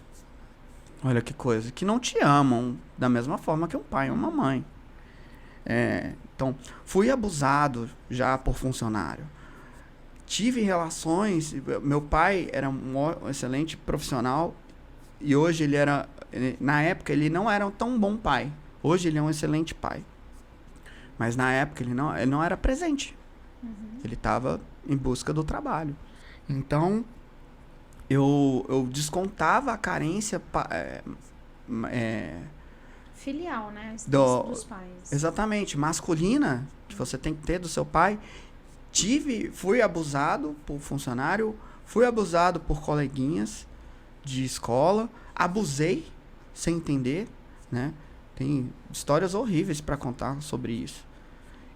Olha que coisa. Que não te amam da mesma forma que um pai e uma mãe. Então, fui abusado já por funcionário. Tive relações. Meu pai era um excelente profissional. E hoje na época, ele não era um tão bom pai. Hoje ele é um excelente pai. Mas na época ele não era presente. Ele estava em busca do trabalho. Então, eu descontava a carência filial, né? Dos pais. Exatamente, masculina, que você tem que ter do seu pai. Fui abusado por funcionário, fui abusado por coleguinhas de escola, abusei sem entender, né? Tem histórias horríveis para contar sobre isso.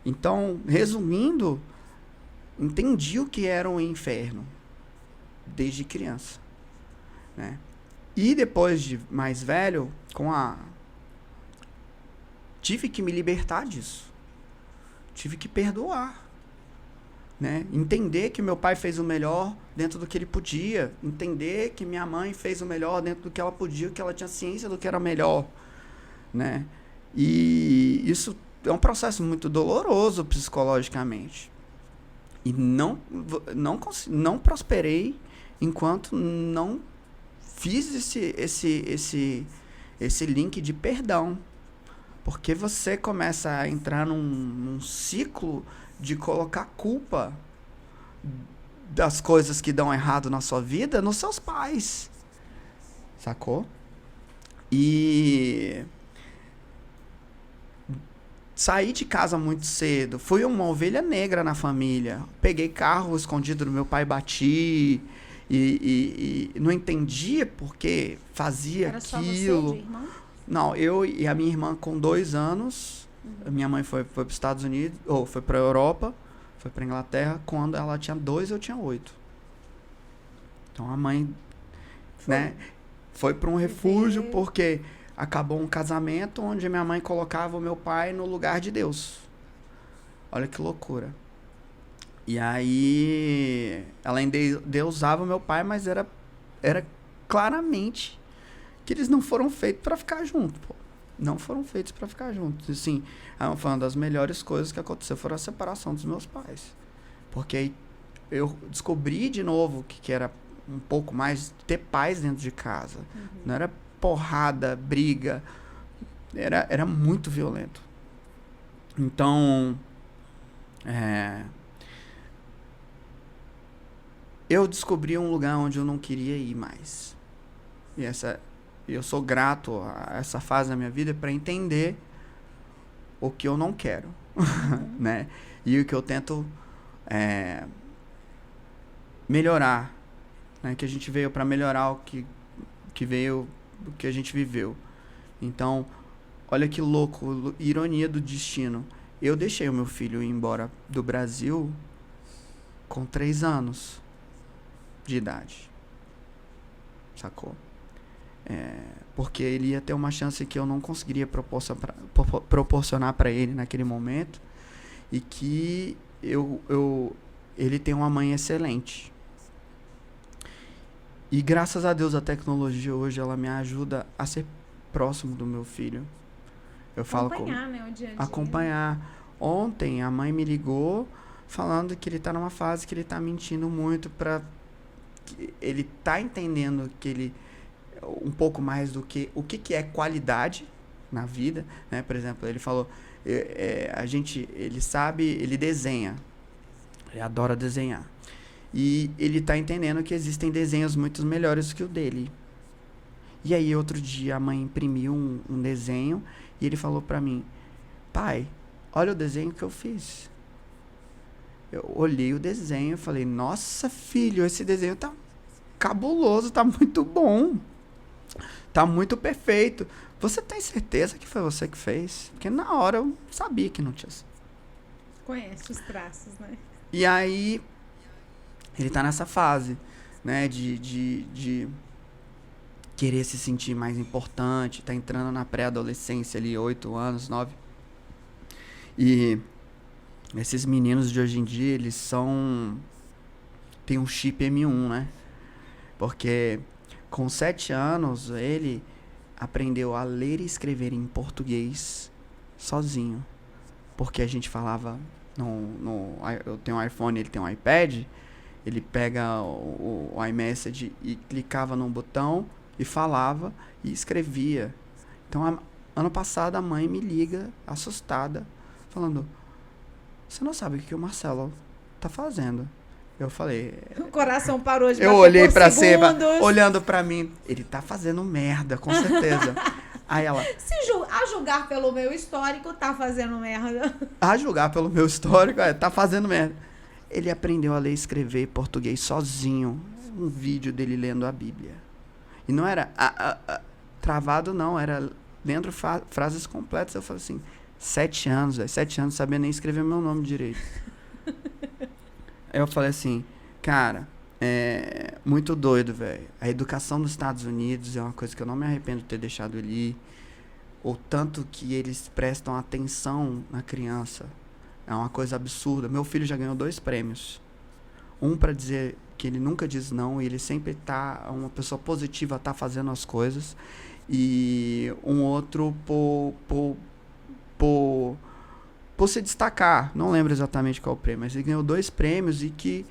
Então, resumindo, entendi o que era um inferno desde criança, né? E depois de mais velho, tive que me libertar disso. Tive que perdoar, né? Entender que meu pai fez o melhor dentro do que ele podia. Entender que minha mãe fez o melhor dentro do que ela podia, que ela tinha ciência do que era melhor, né? E isso é um processo muito doloroso psicologicamente. E não prosperei enquanto não fiz esse link de perdão. Porque você começa a entrar num ciclo de colocar culpa das coisas que dão errado na sua vida nos seus pais. Sacou? E saí de casa muito cedo. Fui uma ovelha negra na família. Peguei carro escondido do meu pai, bati. E não entendia por que fazia Era aquilo. Só você de irmão? Não, eu e a minha irmã com 2 anos. A minha mãe foi para os Estados Unidos, ou foi para a Europa, foi para Inglaterra. Quando ela tinha 2, eu tinha 8. Então a mãe, né, foi para um refúgio porque acabou um casamento onde minha mãe colocava o meu pai no lugar de Deus. Olha que loucura. E aí ela endeusava o meu pai, mas era claramente que eles não foram feitos para ficar juntos, pô. Não foram feitos para ficar juntos. Assim, foi uma das melhores coisas que aconteceu foi a separação dos meus pais. Porque aí eu descobri de novo que era um pouco mais ter paz dentro de casa. Não era porrada, briga. Era muito violento. Então, eu descobri um lugar onde eu não queria ir mais. E eu sou grato a essa fase da minha vida para entender o que eu não quero, né? E o que eu tento melhorar, né? Que a gente veio para melhorar o que veio, o que a gente viveu. Então, olha que louco, ironia do destino. Eu deixei o meu filho ir embora do Brasil com 3 anos de idade. Sacou? Porque ele ia ter uma chance que eu não conseguiria proporcionar para ele naquele momento. E que ele tem uma mãe excelente. E graças a Deus a tecnologia hoje ela me ajuda a ser próximo do meu filho. Eu falo acompanhar, né, o dia a dia. Acompanhar. Ontem a mãe me ligou falando que ele tá numa fase que ele tá mentindo muito ele tá entendendo que ele um pouco mais do que o que é qualidade na vida, né? Por exemplo, ele falou ele sabe, ele desenha. Ele adora desenhar. E ele tá entendendo que existem desenhos muito melhores que o dele. E aí, outro dia, a mãe imprimiu um desenho e ele falou pra mim: pai, olha o desenho que eu fiz. Eu olhei o desenho e falei: nossa, filho, esse desenho tá cabuloso, tá muito bom. Tá muito perfeito. Você tem certeza que foi você que fez? Porque na hora eu sabia que não tinha sido. Conhece os traços, né? E aí, ele tá nessa fase, né, de querer se sentir mais importante, tá entrando na pré-adolescência ali, 8 anos, 9. E esses meninos de hoje em dia, eles tem um chip M1, né? Porque com 7 anos, ele aprendeu a ler e escrever em português sozinho. Porque a gente falava, eu tenho um iPhone, ele tem um iPad, ele pega o iMessage e clicava num botão e falava e escrevia. Então, ano passado, a mãe me liga, assustada, falando: você não sabe o que o Marcelo tá fazendo. Eu falei... O coração parou de bater. Eu olhei pra cima, olhando pra mim. Ele tá fazendo merda, com certeza. Aí ela... A julgar pelo meu histórico, tá fazendo merda. A julgar pelo meu histórico, tá fazendo merda. Ele aprendeu a ler e escrever português sozinho. Um vídeo dele lendo a Bíblia. E não era travado, não. Era lendo frases completas. Eu falei assim, 7 anos, velho. 7 anos, sabia nem escrever meu nome direito. Aí eu falei assim, cara, muito doido, velho. A educação nos Estados Unidos é uma coisa que eu não me arrependo de ter deixado ele ir. O tanto que eles prestam atenção na criança. É uma coisa absurda. Meu filho já ganhou 2 prêmios. Um para dizer que ele nunca diz não, e ele sempre tá uma pessoa positiva, tá fazendo as coisas. E um outro por se destacar. Não lembro exatamente qual o prêmio, mas ele ganhou 2 prêmios. E que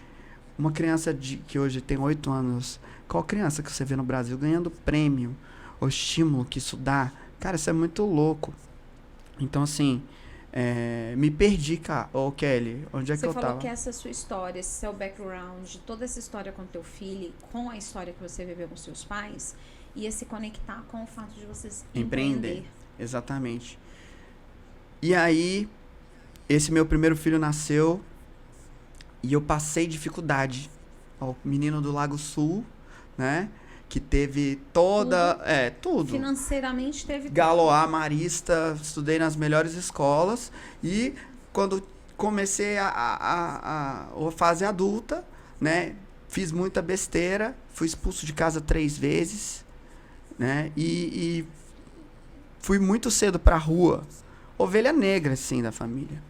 uma criança que hoje tem 8 anos, qual criança que você vê no Brasil ganhando prêmio, o estímulo que isso dá, cara, isso é muito louco. Então, assim, me perdi, cara. Ô, Kelly, onde é que eu tava? Você falou que essa sua história, esse seu background, toda essa história com teu filho, com a história que você viveu com seus pais, ia se conectar com o fato de vocês empreender. Exatamente. E aí, esse meu primeiro filho nasceu e eu passei dificuldade. O menino do Lago Sul, né? Que teve tudo. Financeiramente teve tudo. Galoá, Marista, estudei nas melhores escolas. E quando comecei a fase adulta, né? Fiz muita besteira, fui expulso de casa 3 vezes, né? E fui muito cedo pra rua. Ovelha negra, assim, da família.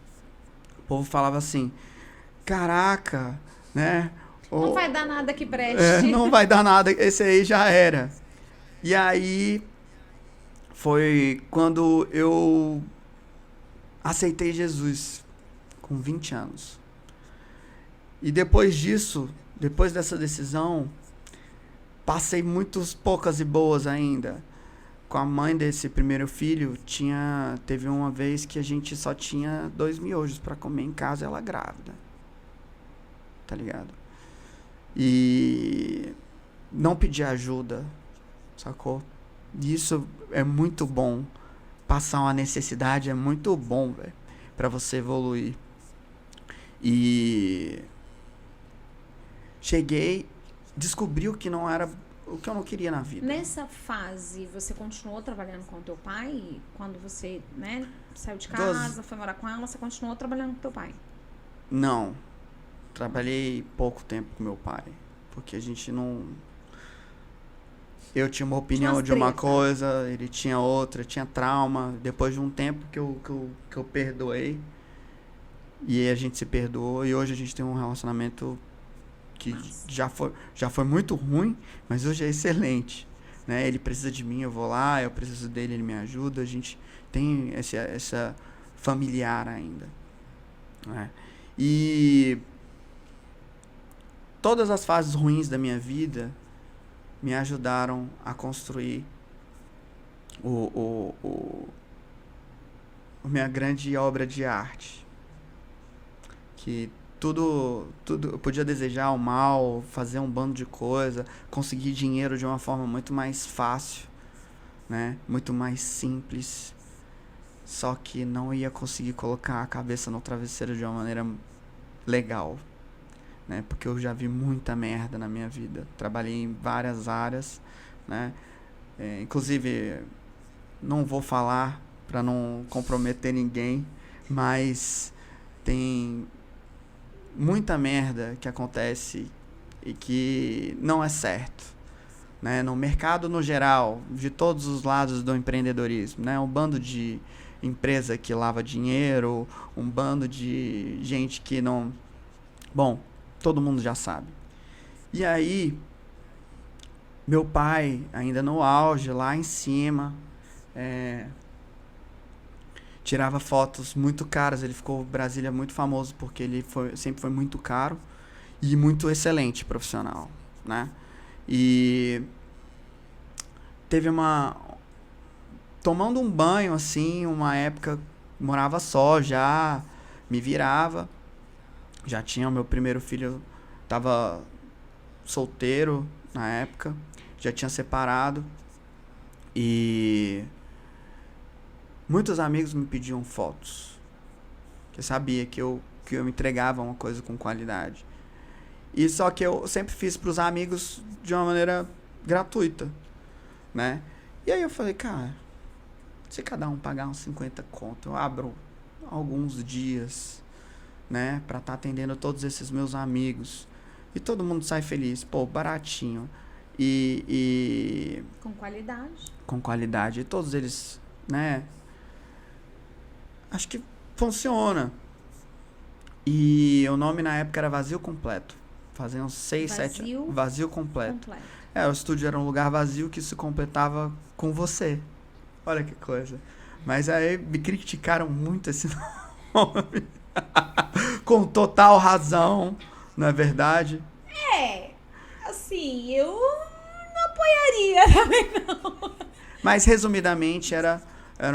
O povo falava assim, caraca, né? Não vai dar nada que preste. Não vai dar nada, esse aí já era. E aí foi quando eu aceitei Jesus, com 20 anos. E depois disso, depois dessa decisão, passei muitas poucas e boas ainda. Com a mãe desse primeiro filho, teve uma vez que a gente só tinha 2 miojos para comer em casa, ela grávida. Tá ligado? E não pedir ajuda, sacou? Isso é muito bom. Passar uma necessidade é muito bom, velho, pra você evoluir. E cheguei, descobri o que não era, o que eu não queria na vida. Nessa fase, você continuou trabalhando com o teu pai? Quando você, né, saiu de casa, foi morar com ela, você continuou trabalhando com o teu pai? Não. Trabalhei pouco tempo com meu pai. Porque a gente não... Eu tinha uma opinião de uma coisa, ele tinha outra, tinha trauma. Depois de um tempo que eu perdoei, e a gente se perdoou, e hoje a gente tem um relacionamento que já foi muito ruim, mas hoje é excelente, né? Ele precisa de mim, eu vou lá, eu preciso dele, ele me ajuda. A gente tem essa familiar ainda, né? E todas as fases ruins da minha vida me ajudaram a construir a minha grande obra de arte. Que tudo eu podia desejar o mal, fazer um bando de coisa, conseguir dinheiro de uma forma muito mais fácil, né? Muito mais simples. Só que não ia conseguir colocar a cabeça no travesseiro de uma maneira legal, né? Porque eu já vi muita merda na minha vida. Trabalhei em várias áreas, né? Inclusive, não vou falar para não comprometer ninguém, mas tem muita merda que acontece e que não é certo, né? No mercado no geral, de todos os lados do empreendedorismo, né? Um bando de empresa que lava dinheiro, um bando de gente que não... Bom, todo mundo já sabe. E aí, meu pai, ainda no auge, lá em cima, tirava fotos muito caras. Ele ficou em Brasília muito famoso porque ele sempre foi muito caro e muito excelente profissional, né? E teve tomando um banho, assim, uma época, morava só já, me virava. Já tinha o meu primeiro filho, tava solteiro na época, já tinha separado. E muitos amigos me pediam fotos, que sabia que eu entregava uma coisa com qualidade. E só que eu sempre fiz pros amigos de uma maneira gratuita, né? E aí eu falei, cara, se cada um pagar uns 50 conto, eu abro alguns dias, né, pra estar atendendo todos esses meus amigos. E todo mundo sai feliz, pô, baratinho. E com qualidade. Com qualidade. E todos eles, né, acho que funciona. E o nome na época era Vazio Completo. Fazia uns 6, 7... Vazio Completo. O estúdio era um lugar vazio que se completava com você. Olha que coisa. Mas aí me criticaram muito esse nome. Com total razão, não é verdade? Assim, eu não apoiaria também, não. Mas, resumidamente, era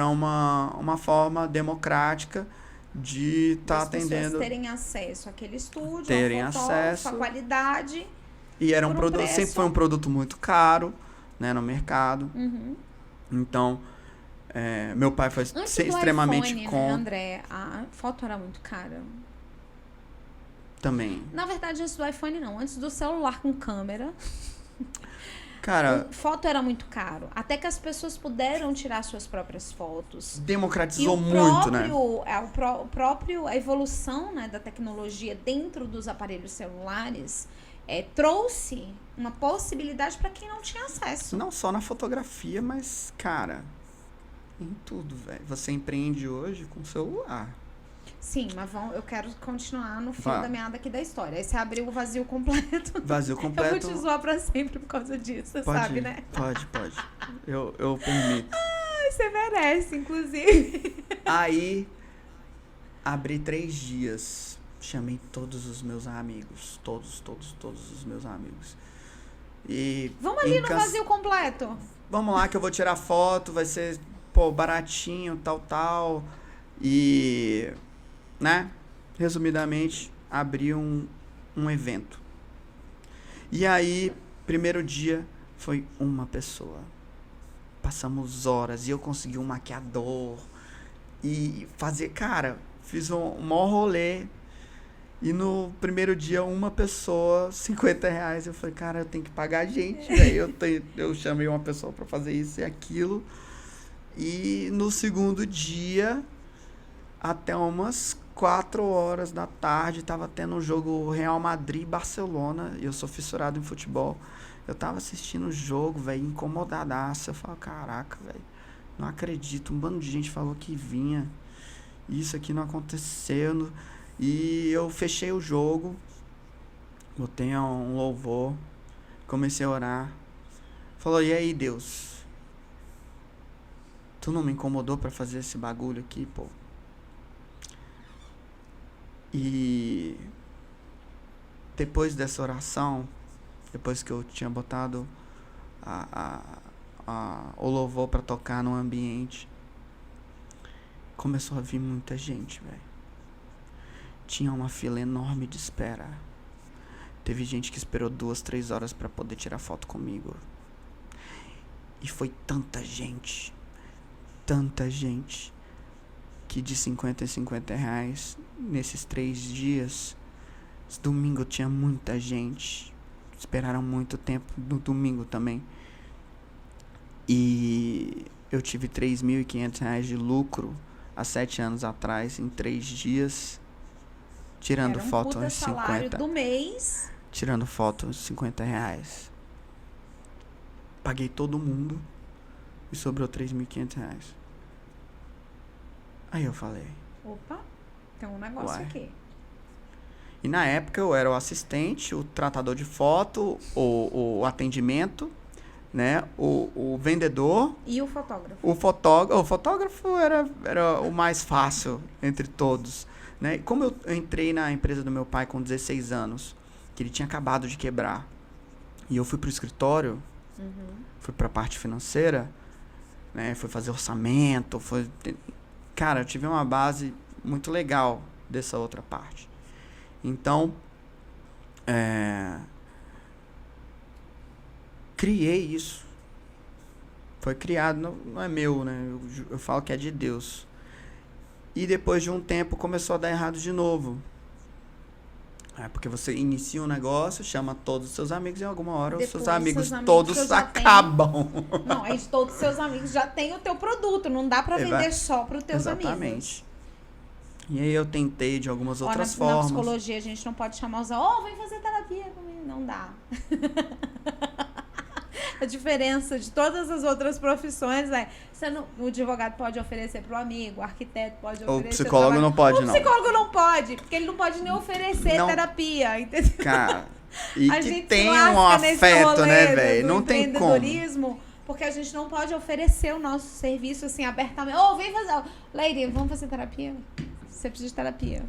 uma forma democrática de estar atendendo... As pessoas terem acesso àquele estúdio, terem acesso, a qualidade... E era um produto, sempre foi um produto muito caro, né, no mercado. Uhum. Então, meu pai foi extremamente iPhone, né, André? A foto era muito cara. Também. Na verdade, antes do iPhone, não. Antes do celular com câmera. Cara... Foto era muito caro. Até que as pessoas puderam tirar suas próprias fotos. Democratizou muito, né? A evolução, né, da tecnologia dentro dos aparelhos celulares... trouxe uma possibilidade para quem não tinha acesso. Não só na fotografia, mas, cara, em tudo, velho. Você empreende hoje com celular. Sim, mas eu quero continuar no fio Vá. da meada aqui da história. Aí você abriu o vazio completo. Vazio Eu completo. vou te zoar pra sempre por causa disso, você sabe, né? Pode. Eu permito. Ai, você merece, inclusive. Aí, abri 3 dias. Chamei todos os meus amigos. Todos os meus amigos. E Vamos ali no vazio completo. Vamos lá que eu vou tirar foto, vai ser, baratinho, tal. E, né, resumidamente, abri um evento. E aí, primeiro dia, foi uma pessoa. Passamos horas e eu consegui um maquiador. E fiz um maior rolê. E no primeiro dia, uma pessoa, R$50. Eu falei, cara, eu tenho que pagar a gente. Aí eu chamei uma pessoa pra fazer isso e aquilo. E no segundo dia, até umas 4 horas da tarde, tava tendo um jogo Real Madrid e Barcelona. E eu sou fissurado em futebol. Eu tava assistindo o jogo, velho, incomodadaço. Eu falo, caraca, velho, não acredito. Um bando de gente falou que vinha. Isso aqui não aconteceu. E eu fechei o jogo, botei um louvor, comecei a orar. Falou, e aí, Deus? Tu não me incomodou pra fazer esse bagulho aqui, pô? E depois dessa oração, depois que eu tinha botado o louvor pra tocar no ambiente, começou a vir muita gente, velho. Tinha uma fila enorme de espera. Teve gente que esperou 2, 3 horas pra poder tirar foto comigo. E foi tanta gente, que de 50 em 50 reais, nesses 3 dias, esse domingo tinha muita gente. Esperaram muito tempo no domingo também. E eu tive R$3.500 de lucro há 7 anos atrás, em 3 dias. Tirando foto uns 50. Do mês. Tirando foto uns R$50. Paguei todo mundo e sobrou R$3.500. Aí eu falei, opa, tem um negócio aqui. E na época eu era o assistente, o tratador de foto, o atendimento, né? O vendedor. E o fotógrafo. O fotógrafo era o mais fácil entre todos. Né? Como eu entrei na empresa do meu pai com 16 anos, que ele tinha acabado de quebrar, e eu fui pro escritório, fui pra parte financeira, né? Fui fazer orçamento, cara, eu tive uma base muito legal dessa outra parte. Então, criei isso. Foi criado, não é meu, né? Eu falo que é de Deus. E depois de um tempo começou a dar errado de novo. Porque você inicia um negócio, chama todos os seus amigos e em alguma hora os seus amigos todos acabam. Não, aí todos os seus amigos já têm o teu produto. Não dá pra vender só pros teus amigos. Exatamente. E aí eu tentei de algumas outras formas. Na psicologia a gente não pode chamar os... vem fazer terapia comigo. Não dá. A diferença de todas as outras profissões é... o advogado pode oferecer pro amigo, o arquiteto pode oferecer... O psicólogo não pode, não. O psicólogo não pode, porque ele não pode nem oferecer terapia, entendeu? Cara, e a que tem um afeto, né, velho? Não tem como. Porque a gente não pode oferecer o nosso serviço, assim, abertamente. Vem fazer... Lady, vamos fazer terapia? Você precisa de terapia.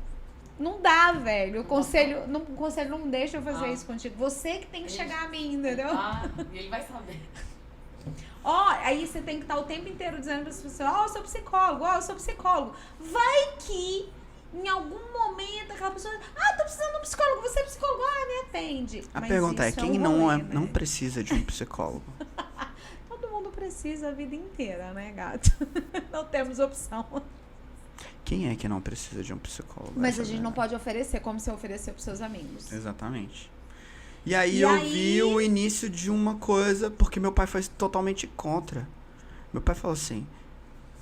Não dá, velho. O conselho não deixa eu fazer isso contigo. Você que tem que chegar a mim, entendeu? E ele vai saber. Aí você tem que estar o tempo inteiro dizendo para as pessoas, eu sou psicólogo, eu sou psicólogo. Vai que em algum momento aquela pessoa, tô precisando de um psicólogo, você é psicólogo, me atende. A pergunta é, quem não precisa de um psicólogo? Todo mundo precisa a vida inteira, né, gato? Não temos opção. Quem é que não precisa de um psicólogo? Mas a gente não pode oferecer como você ofereceu para seus amigos. Exatamente. E aí eu vi o início de uma coisa, porque meu pai foi totalmente contra. Meu pai falou assim,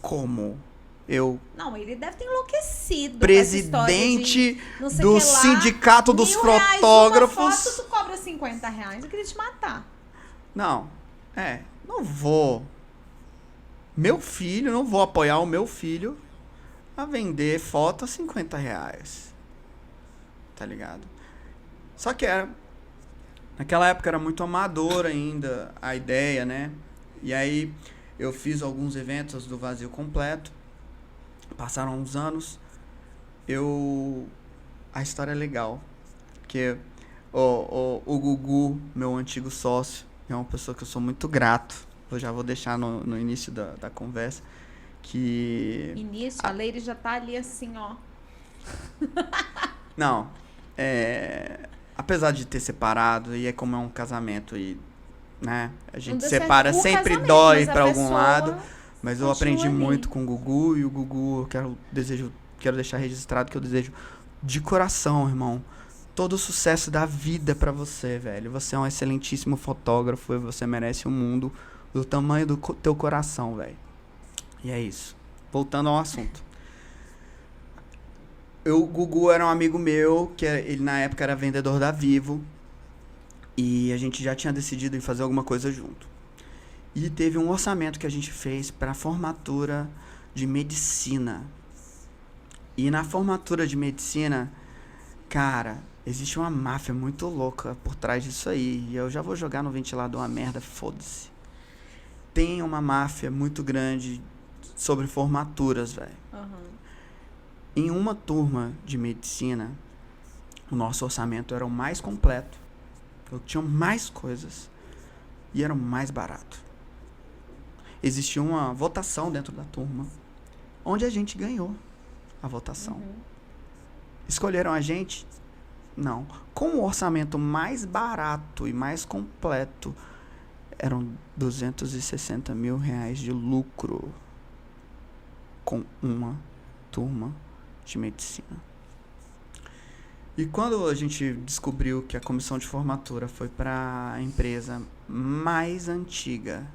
como eu... Não, ele deve ter enlouquecido. Presidente do sindicato dos fotógrafos... Uma foto, tu cobra R$50. Eu queria te matar. Não vou... Meu filho, não vou apoiar o meu filho a vender foto a R$ 50. Tá ligado? Só que naquela época era muito amador ainda a ideia, né? E aí eu fiz alguns eventos do Vazio Completo. Passaram uns anos. A história é legal. Porque o Gugu, meu antigo sócio, é uma pessoa que eu sou muito grato. Eu já vou deixar no início da conversa. Início, a Leire já tá ali assim, ó. Não. Apesar de ter separado, e como é um casamento e, né, a gente separa, sempre dói pra algum lado, mas eu aprendi muito com o Gugu, e o Gugu, quero deixar registrado que eu desejo de coração, irmão, todo o sucesso da vida pra você, velho. Você é um excelentíssimo fotógrafo e você merece um mundo do tamanho do teu coração, velho. E é isso. Voltando ao assunto. O Gugu era um amigo meu, que ele na época era vendedor da Vivo. E a gente já tinha decidido em fazer alguma coisa junto. E teve um orçamento que a gente fez para formatura de medicina. E na formatura de medicina, cara, existe uma máfia muito louca por trás disso aí. E eu já vou jogar no ventilador uma merda, foda-se. Tem uma máfia muito grande sobre formaturas, velho. Uhum. Em uma turma de medicina, o nosso orçamento era o mais completo. Eu tinha mais coisas e era o mais barato. Existia uma votação dentro da turma, onde a gente ganhou a votação. Uhum. Escolheram a gente? Não. Com o orçamento mais barato e mais completo, eram R$260 mil de lucro com uma turma de medicina. E quando a gente descobriu que a comissão de formatura foi para a empresa mais antiga,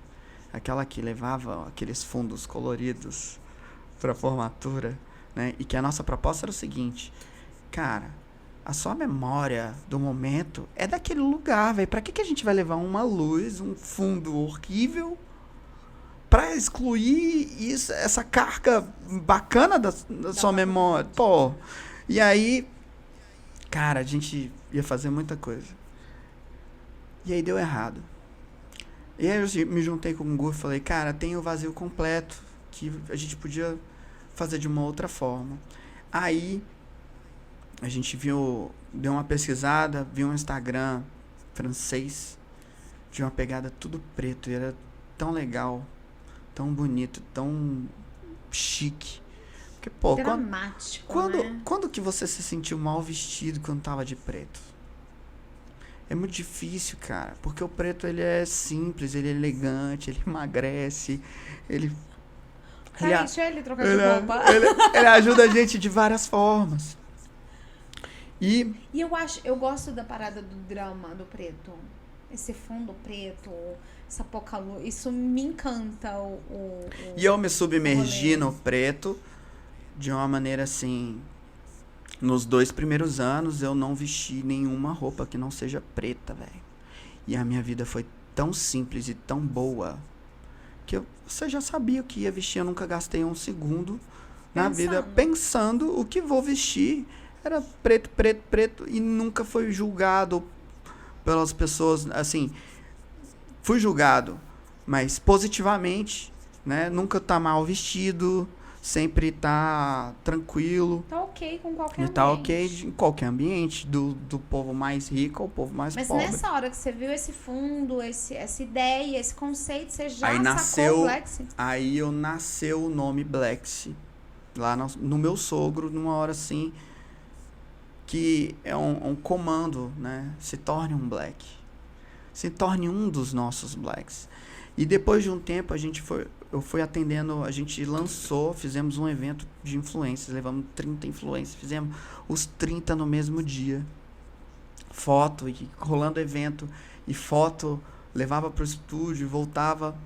aquela que levava aqueles fundos coloridos para a formatura, né? E que a nossa proposta era o seguinte: cara, a sua memória do momento é daquele lugar, velho. Para que a gente vai levar uma luz, um fundo horrível, para excluir isso, essa carga bacana da sua memória? Pô, e aí, cara, a gente ia fazer muita coisa. E aí deu errado. E aí eu me juntei com o Gugu e falei, cara, tem o Vazio Completo, que a gente podia fazer de uma outra forma. Aí a gente deu uma pesquisada, viu um Instagram francês, de uma pegada tudo preto, e era tão legal, tão bonito, tão chique. Porque, pô, dramático, né? Quando que você se sentiu mal vestido quando tava de preto? É muito difícil, cara, porque o preto, ele é simples, ele é elegante, ele emagrece, ele... Deixa ele trocar de roupa. Ele ajuda a gente de várias formas. E eu gosto da parada do drama do preto. Esse fundo preto, essa pouca luz, isso me encanta. E eu me submergi no preto de uma maneira assim... Nos 2 primeiros anos, eu não vesti nenhuma roupa que não seja preta, velho. E a minha vida foi tão simples e tão boa que você já sabia o que ia vestir. Eu nunca gastei um segundo na vida pensando o que vou vestir. Era preto, preto, preto. E nunca foi julgado pelas pessoas, assim... Fui julgado, mas positivamente, né? Nunca tá mal vestido... Sempre tá tranquilo. Tá ok com qualquer ambiente. Tá ok em qualquer ambiente, do povo mais rico ao povo mais pobre. Mas nessa hora que você viu esse fundo, essa ideia, esse conceito, você já sacou nasceu, Blexi? Aí nasceu o nome Blexi. Lá no meu sogro, numa hora assim, que é um comando, né? Se torne um Black. Se torne um dos nossos Blacks. E depois de um tempo, eu fui atendendo, a gente fizemos um evento de influencers, levamos 30 influencers, fizemos os 30 no mesmo dia. Foto, e rolando evento, e foto, levava pro estúdio, voltava.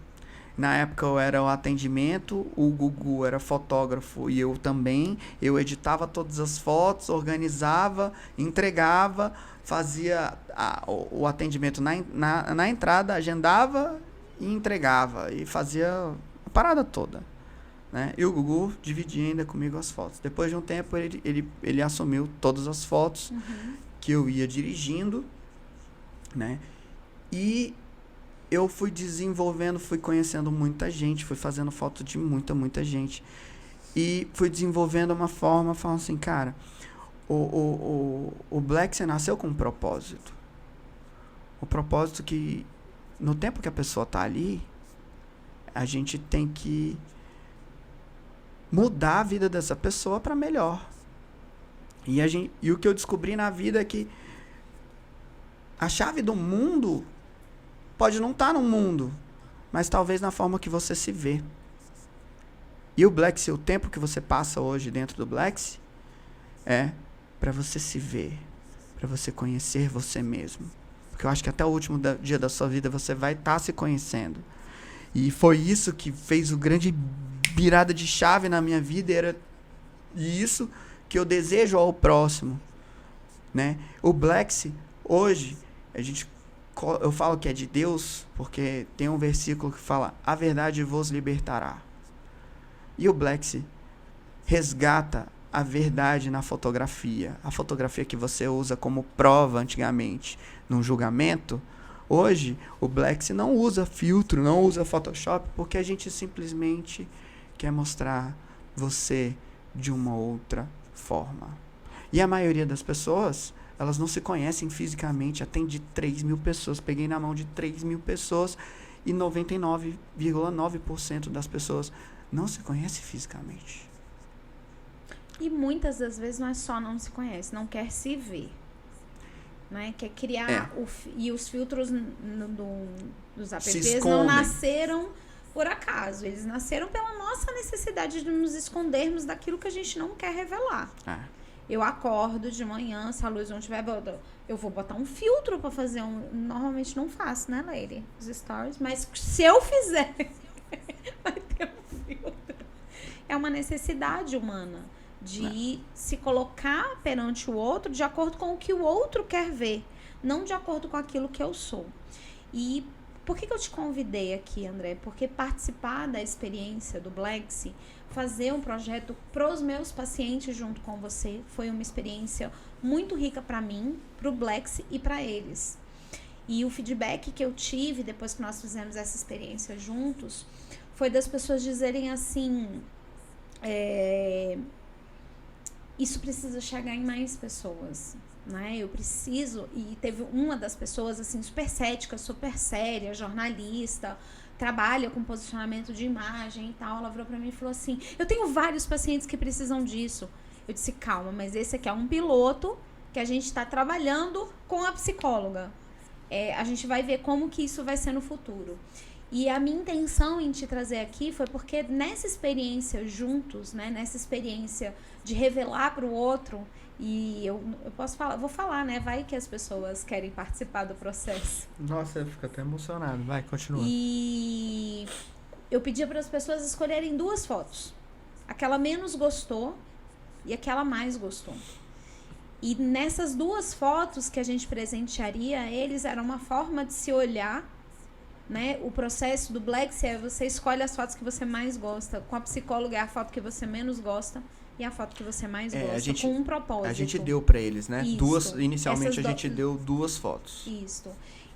Na época eu era o atendimento, o Gugu era fotógrafo e eu também. Eu editava todas as fotos, organizava, entregava, fazia o atendimento na entrada, agendava e entregava, e fazia a parada toda, né? E o Gugu dividia ainda comigo as fotos. Depois de um tempo, ele assumiu todas as fotos que eu ia dirigindo, né? E eu fui desenvolvendo, fui conhecendo muita gente, fui fazendo foto de muita gente. E fui desenvolvendo uma forma, falando assim, cara, o Black, você nasceu com um propósito. O propósito que, no tempo que a pessoa tá ali, a gente tem que mudar a vida dessa pessoa para melhor. E o que eu descobri na vida é que a chave do mundo pode não estar no mundo, mas talvez na forma que você se vê. E o Black, o tempo que você passa hoje dentro do Black é para você se ver, para você conhecer você mesmo. Porque eu acho que até o último dia da sua vida você vai estar se conhecendo. E foi isso que fez o grande virada de chave na minha vida, era isso que eu desejo ao próximo, né? O Black, hoje, eu falo que é de Deus, porque tem um versículo que fala, a verdade vos libertará. E o Black resgata a verdade na fotografia. A fotografia que você usa como prova antigamente num julgamento, hoje o Black não usa filtro, não usa Photoshop, porque a gente simplesmente quer mostrar você de uma outra forma. E a maioria das pessoas, elas não se conhecem fisicamente. Atendi 3.000 pessoas, peguei na mão de 3.000 pessoas e 99,9% das pessoas não se conhece fisicamente. E muitas das vezes não é só não se conhece, não quer se ver. Né? Quer criar... E os filtros dos apps não nasceram por acaso. Eles nasceram pela nossa necessidade de nos escondermos daquilo que a gente não quer revelar. Eu acordo de manhã, se a luz não tiver... Eu vou botar um filtro pra fazer Normalmente não faço, né, Lady? Os stories. Mas se eu fizer... vai ter um filtro. É uma necessidade humana de se colocar perante o outro de acordo com o que o outro quer ver, não de acordo com aquilo que eu sou. E por que eu te convidei aqui, André? Porque participar da experiência do Black, fazer um projeto pros meus pacientes junto com você, foi uma experiência muito rica para mim, pro Black e para eles. E o feedback que eu tive depois que nós fizemos essa experiência juntos foi das pessoas dizerem assim, isso precisa chegar em mais pessoas, né? Eu preciso, e teve uma das pessoas assim, super cética, super séria, jornalista, trabalha com posicionamento de imagem e tal, ela virou pra mim e falou assim, eu tenho vários pacientes que precisam disso. Eu disse, calma, mas esse aqui é um piloto que a gente está trabalhando com a psicóloga. A gente vai ver como que isso vai ser no futuro. E a minha intenção em te trazer aqui foi porque nessa experiência juntos, né, nessa experiência de revelar para o outro, e eu posso falar, vou falar, né, vai que as pessoas querem participar do processo. Nossa, eu fico até emocionado. Vai, continua. E eu pedia para as pessoas escolherem 2 fotos. Aquela menos gostou e aquela mais gostou. E nessas 2 fotos que a gente presentearia eles, era uma forma de se olhar, né? O processo do Black é você escolhe as fotos que você mais gosta. Com a psicóloga é a foto que você menos gosta e a foto que você mais gosta, com um propósito. A gente deu pra eles, né? Isso. Inicialmente a gente deu 2 fotos. Isso.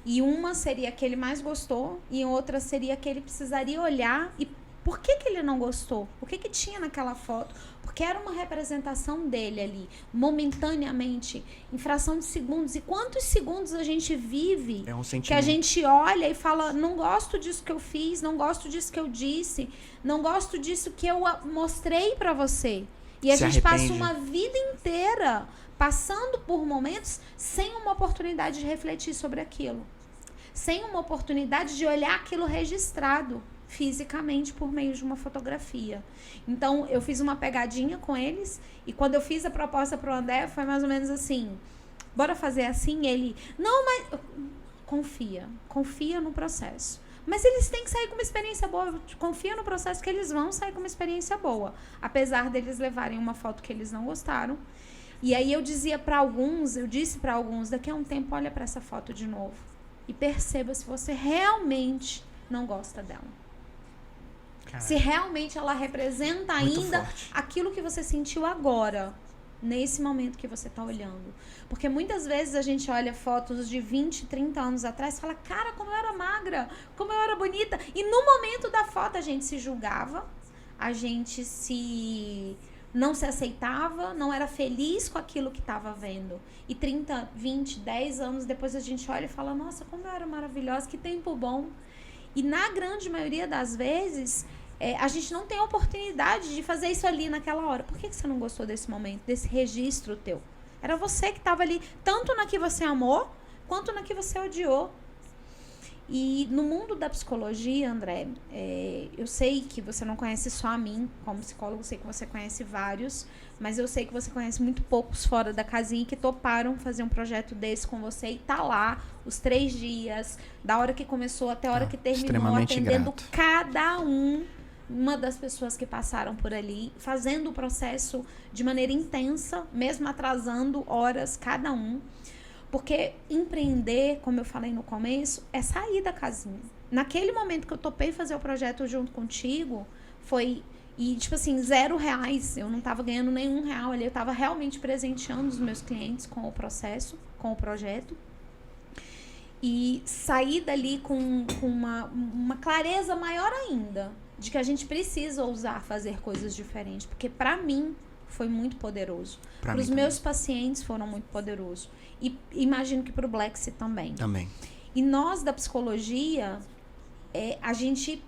E uma seria a que ele mais gostou e outra seria a que ele precisaria olhar e por que ele não gostou? O que tinha naquela foto? Porque era uma representação dele ali, momentaneamente, em fração de segundos. E quantos segundos a gente vive que a gente olha e fala, não gosto disso que eu fiz, não gosto disso que eu disse, não gosto disso que eu mostrei pra você. E a gente passa uma vida inteira passando por momentos sem uma oportunidade de refletir sobre aquilo. Sem uma oportunidade de olhar aquilo registrado fisicamente por meio de uma fotografia. Então, eu fiz uma pegadinha com eles e quando eu fiz a proposta pro André, foi mais ou menos assim, bora fazer assim? Ele, não, mas confia no processo. Mas eles têm que sair com uma experiência boa, confia no processo que eles vão sair com uma experiência boa, apesar deles levarem uma foto que eles não gostaram. E aí eu disse para alguns, daqui a um tempo, olha para essa foto de novo e perceba se você realmente não gosta dela. Se realmente ela representa ainda forte. aquilo que você sentiu agora, nesse momento que você tá olhando. Porque muitas vezes a gente olha fotos de 20, 30 anos atrás e fala, cara, como eu era magra, como eu era bonita. E no momento da foto a gente se julgava, a gente não se aceitava, não era feliz com aquilo que estava vendo. E 30, 20, 10 anos depois a gente olha e fala, nossa, como eu era maravilhosa, que tempo bom. E na grande maioria das vezes, a gente não tem a oportunidade de fazer isso ali naquela hora. Por que você não gostou desse momento, desse registro teu? Era você que estava ali, tanto na que você amou, quanto na que você odiou. E no mundo da psicologia, André, eu sei que você não conhece só a mim como psicólogo, eu sei que você conhece vários, mas eu sei que você conhece muito poucos fora da casinha que toparam fazer um projeto desse com você e tá lá os 3 dias, da hora que começou até a hora que terminou, atendendo cada uma das pessoas que passaram por ali, fazendo o processo de maneira intensa, mesmo atrasando horas cada um. Porque empreender, como eu falei no começo, é sair da casinha. Naquele momento que eu topei fazer o projeto junto contigo, foi... E, tipo assim, R$0. Eu não tava ganhando nenhum real ali. Eu tava realmente presenteando os meus clientes com o processo, com o projeto. E sair dali com uma clareza maior ainda de que a gente precisa ousar fazer coisas diferentes. Porque, pra mim, foi muito poderoso. Para os meus pacientes foram muito poderosos. E imagino que para o Blacksy também. E nós, da psicologia, a gente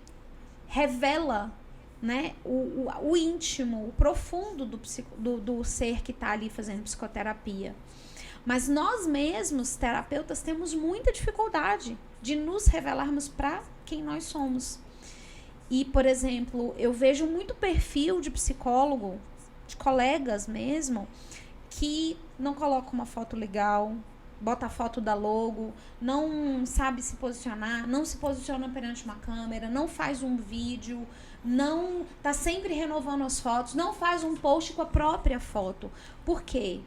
revela, né, o íntimo, o profundo do ser que está ali fazendo psicoterapia. Mas nós mesmos, terapeutas, temos muita dificuldade de nos revelarmos para quem nós somos. E, por exemplo, eu vejo muito perfil de psicólogo, de colegas mesmo, que não coloca uma foto legal, bota a foto da logo, não sabe se posicionar, não se posiciona perante uma câmera, não faz um vídeo, não tá sempre renovando as fotos, não faz um post com a própria foto. Por quê?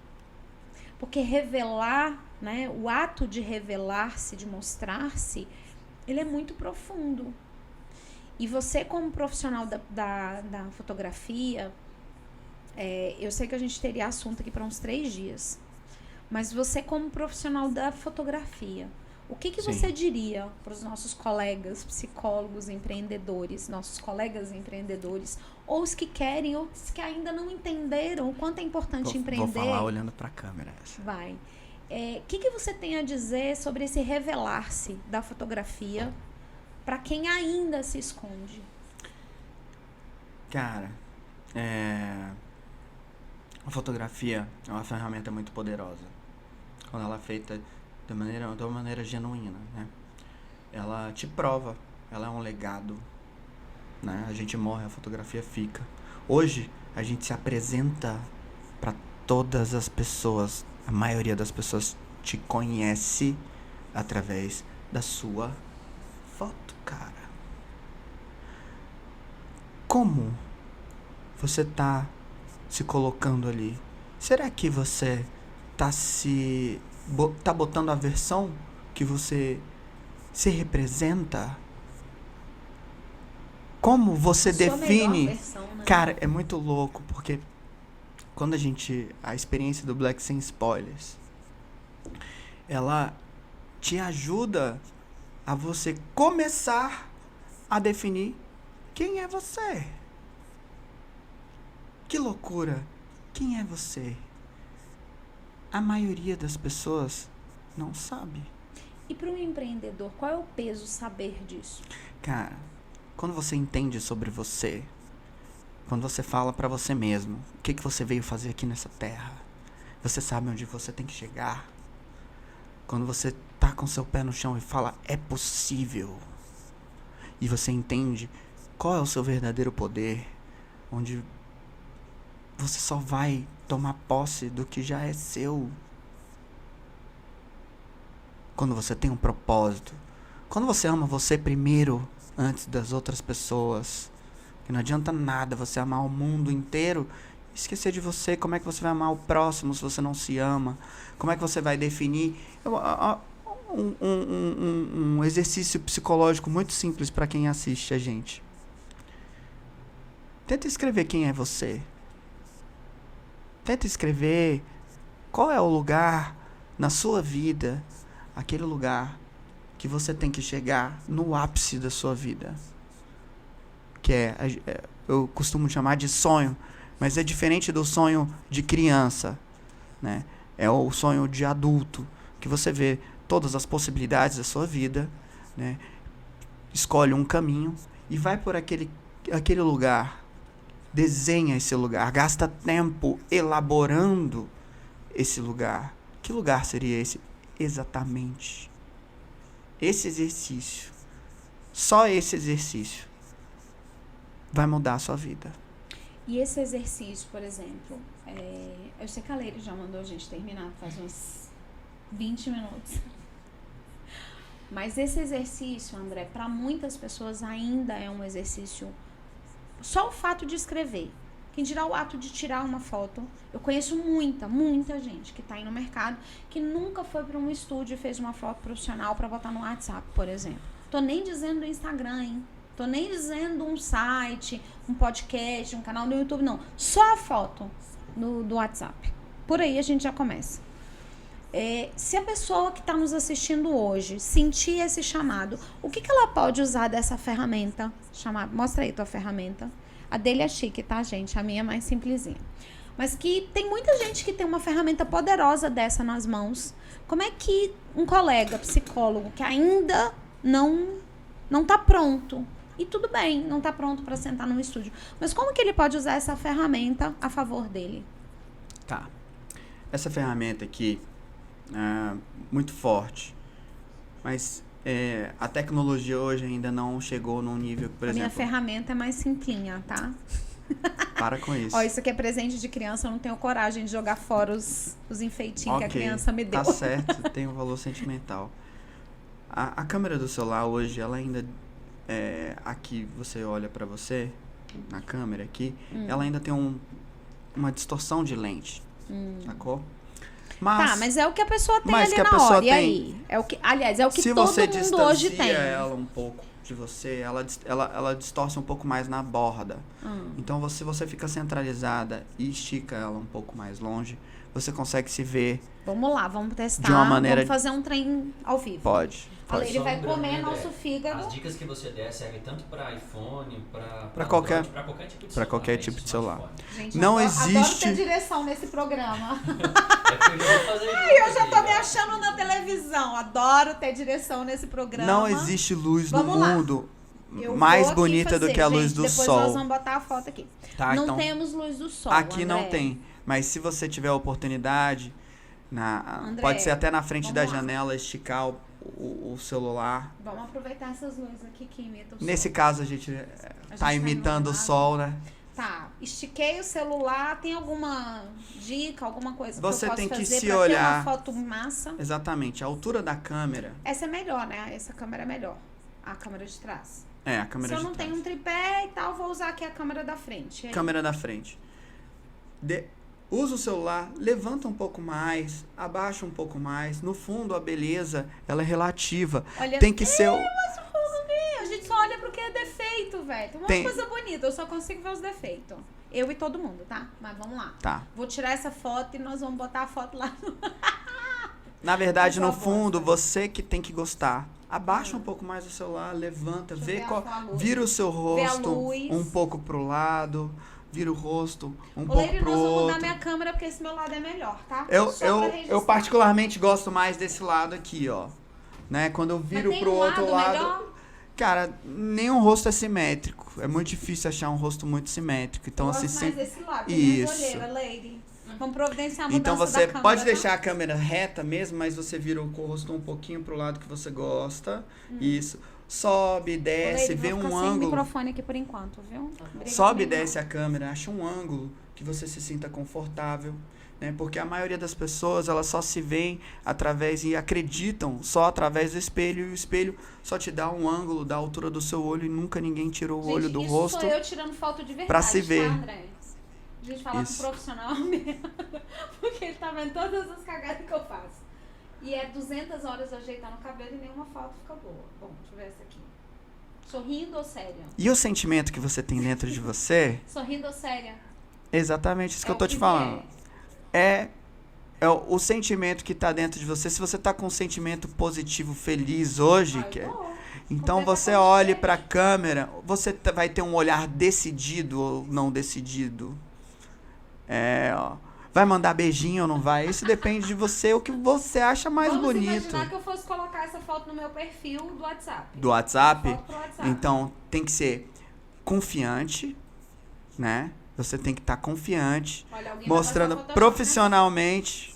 Porque revelar, né, o ato de revelar-se, de mostrar-se, ele é muito profundo. E você, como profissional da fotografia, eu sei que a gente teria assunto aqui para uns 3 dias, mas você, como profissional da fotografia, o que você diria para os nossos colegas psicólogos, empreendedores, nossos colegas empreendedores, ou os que querem, ou os que ainda não entenderam o quanto é importante empreender? Vou falar olhando para a câmera. Vai. O que você tem a dizer sobre esse revelar-se da fotografia para quem ainda se esconde? Cara, a fotografia é uma ferramenta muito poderosa. Quando ela é feita de uma maneira genuína, né? Ela te prova, ela é um legado, né? A gente morre, a fotografia fica. Hoje, a gente se apresenta para todas as pessoas. A maioria das pessoas te conhece através da sua foto, cara. Como você tá se colocando ali? Será que você tá botando a versão que você se representa? Como você define? Versão, né? Cara, é muito louco, porque quando a experiência do Black Sem Spoilers, ela te ajuda a você começar a definir quem é você. Que loucura! Quem é você? A maioria das pessoas não sabe. E para um empreendedor, qual é o peso saber disso? Cara, quando você entende sobre você, quando você fala pra você mesmo, o que você veio fazer aqui nessa terra, você sabe onde você tem que chegar. Quando você tá com seu pé no chão e fala, é possível. E você entende qual é o seu verdadeiro poder, onde você só vai tomar posse do que já é seu. Quando você tem um propósito. Quando você ama você primeiro, antes das outras pessoas. Que não adianta nada você amar o mundo inteiro e esquecer de você. Como é que você vai amar o próximo se você não se ama? Como é que você vai definir? Um exercício psicológico muito simples para quem assiste a gente. Tenta escrever quem é você. Tenta escrever qual é o lugar na sua vida, aquele lugar que você tem que chegar no ápice da sua vida. Que eu costumo chamar de sonho, mas é diferente do sonho de criança, né? É o sonho de adulto, que você vê todas as possibilidades da sua vida, né? Escolhe um caminho e vai por aquele lugar, desenha esse lugar, gasta tempo elaborando esse lugar. Que lugar seria esse? Exatamente. Esse exercício, só esse exercício, vai mudar a sua vida. E esse exercício, por exemplo, eu sei que a Leire já mandou a gente terminar faz uns 20 minutos. Mas esse exercício, André, para muitas pessoas ainda é um exercício. Só o fato de escrever. Quem dirá o ato de tirar uma foto. Eu conheço muita gente que está aí no mercado que nunca foi para um estúdio e fez uma foto profissional para botar no WhatsApp, por exemplo. Tô nem dizendo do Instagram, hein? Tô nem dizendo um site, um podcast, um canal no YouTube, não. Só a foto do WhatsApp. Por aí a gente já começa. Se a pessoa que está nos assistindo hoje sentir esse chamado, o que ela pode usar dessa ferramenta? Mostra aí tua ferramenta. A dele é chique, tá, gente? A minha é mais simplesinha. Mas que tem muita gente que tem uma ferramenta poderosa dessa nas mãos. Como é que um colega psicólogo que ainda não tá pronto, e tudo bem, não tá pronto para sentar num estúdio, mas como que ele pode usar essa ferramenta a favor dele? Tá. Essa ferramenta aqui muito forte, mas a tecnologia hoje ainda não chegou num nível, por exemplo... Minha ferramenta é mais simplinha, tá? Para com isso. Ó, isso aqui é presente de criança, eu não tenho coragem de jogar fora os enfeitinhos que a criança me deu. Tá certo, tem um valor sentimental. A câmera do celular hoje, ela ainda... aqui você olha pra você, na câmera aqui, ela ainda tem uma distorção de lente, sacou? Mas é o que a pessoa tem ali na hora. E aí? Aliás, é o que todo mundo hoje tem. Se você distancia ela um pouco de você, ela distorce um pouco mais na borda. Então, se você fica centralizada e estica ela um pouco mais longe, você consegue se ver. Vamos lá, vamos testar. De uma maneira... Vamos fazer um trem ao vivo. Pode. Ele vai comer nosso fígado. As dicas que você der servem tanto para iPhone, para qualquer tipo de celular. Qualquer tipo de celular. Gente, não adoro existe... ter direção nesse programa. Eu já vou fazer eu já tô me achando na televisão. Adoro ter direção nesse programa. Não existe luz no mundo mais bonita do que a luz do sol. Depois nós vamos botar a foto aqui. Tá, não então, temos luz do sol, aqui André. não tem. Mas se você tiver a oportunidade, André, pode ser até na frente da lá. janela, esticar o celular. Vamos aproveitar essas luzes aqui que imitam o sol. Nesse caso, a gente tá imitando o sol, né? Tá, estiquei o celular. Tem alguma dica, alguma coisa você que eu posso tem que fazer se pra olhar. ter uma foto massa? Exatamente, a altura da câmera. Essa é melhor, né? Essa câmera é melhor. A câmera de trás. A câmera de trás. Se eu não tenho um tripé e tal, vou usar aqui a câmera da frente. Câmera da frente. Usa o celular, levanta um pouco mais, abaixa um pouco mais. No fundo, a beleza, ela é relativa. Olha, tem que ser... Mas a gente só olha pro que é defeito, velho. Tem uma coisa bonita, eu só consigo ver os defeitos. Eu e todo mundo, tá? Mas vamos lá. Tá. Vou tirar essa foto e nós vamos botar a foto lá no... Na verdade, no fundo, você que tem que gostar. Abaixa um pouco mais o celular, levanta, vira o seu rosto um pouco pro lado, vira o rosto um pouco pro outro. Vou mudar minha câmera porque esse meu lado é melhor, tá? Eu particularmente gosto mais desse lado aqui, ó. Né? Quando eu viro pro outro lado... Cara, nenhum rosto é simétrico. É muito difícil achar um rosto muito simétrico. Então, eu assim, mais desse lado, isso. Lady. Vamos providenciar a mudança então você da câmera, pode deixar a câmera reta mesmo, mas você vira o rosto um pouquinho pro lado que você gosta. Isso. Sobe, desce, Lady, vê um sem ângulo. Microfone aqui por enquanto, viu? Sobe e desce a câmera, acha um ângulo que você se sinta confortável. Né? Porque a maioria das pessoas, elas só se veem através e acreditam só através do espelho. E o espelho só te dá um ângulo da altura do seu olho e nunca ninguém tirou o olho do rosto. Isso sou eu tirando foto de verdade, pra se ver. Tá, André? A gente fala com o profissional mesmo. Porque ele tá vendo todas as cagadas que eu faço. E é 200 horas ajeitando o cabelo e nenhuma foto fica boa. Bom, deixa eu ver essa aqui. Sorrindo ou séria? E o sentimento que você tem dentro de você, Sorrindo ou séria? é exatamente isso que É eu tô o te que falando. É o sentimento que tá dentro de você. Se você tá com um sentimento positivo, feliz hoje, então você olhe para a câmera, você vai ter um olhar decidido ou não decidido. Vai mandar beijinho ou não vai? Isso depende de você, o que você acha mais bonito. Vamos imaginar que eu fosse colocar essa foto no meu perfil do WhatsApp. Do WhatsApp? Foto pro WhatsApp. Então, tem que ser confiante, né? Você tem que estar confiante, Olha, alguém mostrando vai passar profissionalmente.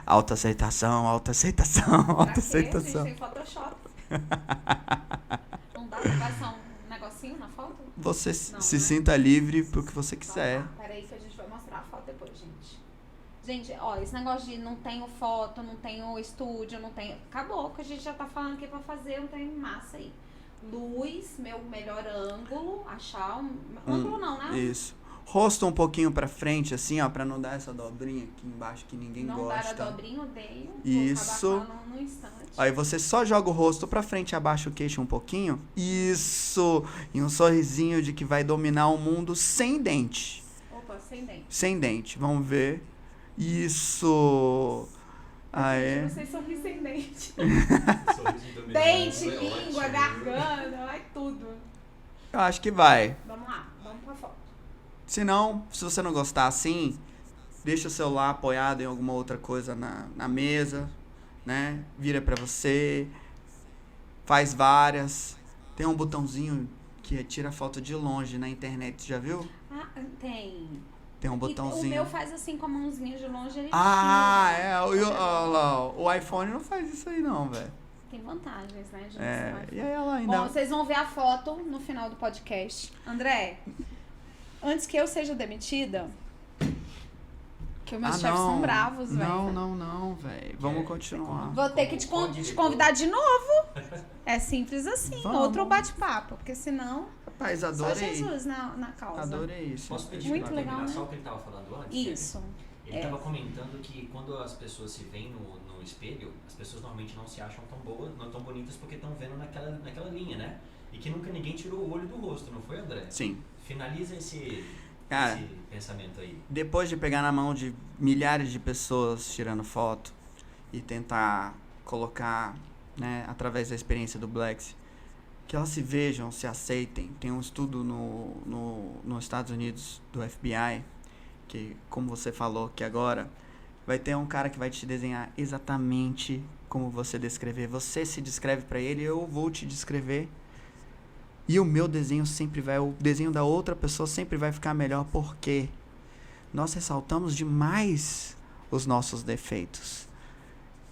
Autoaceitação, autoaceitação, Pra autoaceitação. quê? A gente tem Photoshop. Não dá pra passar um negocinho na foto? Você Não, se né? sinta livre pro que você quiser. Então, peraí que a gente vai mostrar a foto depois, gente. Gente, ó, esse negócio de não tenho foto, não tenho estúdio, não tenho... Acabou, que a gente já tá falando aqui pra fazer um trem massa aí. Luz, meu melhor ângulo, achar um... Ângulo não, né? Isso. Rosto um pouquinho pra frente, assim, ó, pra não dar essa dobrinha aqui embaixo que ninguém Não gosta. dar a dobrinha, odeio. Isso. Vou acabar falando num instante. Aí você só joga o rosto pra frente e abaixa o queixo um pouquinho. Isso! E um sorrisinho de que vai dominar o mundo sem dente. Opa, sem dente. Sem dente. Vamos ver. Isso! Aê. Vocês são sem dente. Sorriso dominante, Dente, é língua, ótimo. garganta, vai tudo. Eu acho que vai. Vamos lá, vamos pra foto. Se não, se você não gostar assim, deixa o celular apoiado em alguma outra coisa na mesa, né? Vira pra você, faz várias. Tem um botãozinho que tira a foto de longe na internet, já viu? Ah, tem. Tem um E botãozinho. o meu faz assim com a mãozinha de longe, ele Ah, tira. o iPhone não faz isso aí não, velho. Tem vantagens, né, gente? E aí ela ainda... Bom, vocês vão ver a foto no final do podcast. André, antes que eu seja demitida, que os meus chefes são bravos, velho. Não, velho. Vamos continuar. Vou ter que te convidar de novo. É simples assim. Vamos. Outro bate-papo, porque senão Rapaz, só adorei. Jesus na causa. Adorei isso. Posso pedir Muito pra legal, terminar né? só o que ele estava falando antes? Isso. Ele estava comentando que quando as pessoas se veem no espelho, as pessoas normalmente não se acham tão boas, não tão bonitas porque estão vendo naquela linha, né? E que nunca ninguém tirou o olho do rosto, não foi, André? Sim. Finaliza esse pensamento aí. Depois de pegar na mão de milhares de pessoas tirando foto e tentar colocar, né, através da experiência do Blacks, que elas se vejam, se aceitem. Tem um estudo nos Estados Unidos do FBI, que, como você falou, que agora vai ter um cara que vai te desenhar exatamente como você descrever. Você se descreve para ele, eu vou te descrever. E o meu desenho sempre vai, o desenho da outra pessoa sempre vai ficar melhor, porque nós ressaltamos demais os nossos defeitos.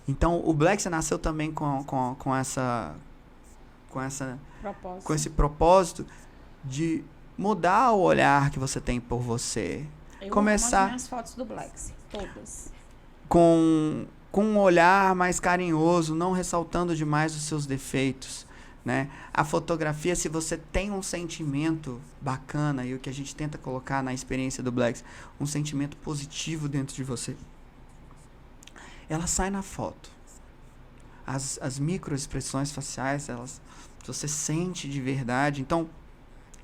Então, o Blacks nasceu também com esse propósito de mudar o olhar que você tem por você. Eu Começar amo as minhas fotos do Blacks, todas. com um olhar mais carinhoso, não ressaltando demais os seus defeitos, né? A fotografia, se você tem um sentimento bacana, e o que a gente tenta colocar na experiência do Blacks, um sentimento positivo dentro de você, ela sai na foto. As microexpressões faciais, você sente de verdade. Então,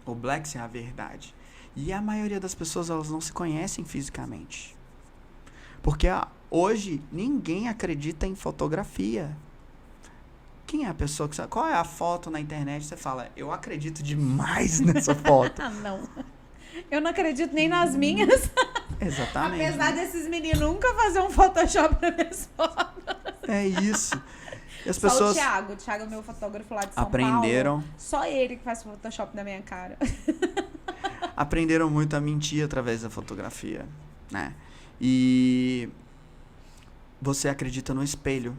o Blacks é a verdade. E a maioria das pessoas, elas não se conhecem fisicamente. Porque hoje, ninguém acredita em fotografia. Quem é a pessoa que sabe? Qual é a foto na internet? Você fala, eu acredito demais nessa foto. Ah, não. Eu não acredito nem nas minhas. Exatamente. Apesar desses meninos nunca fazer um Photoshop nas minhas fotos. É isso. E as Só pessoas o Thiago é meu fotógrafo lá de São aprenderam. Paulo. Só ele que faz Photoshop na minha cara. Aprenderam muito a mentir através da fotografia, né? E você acredita no espelho.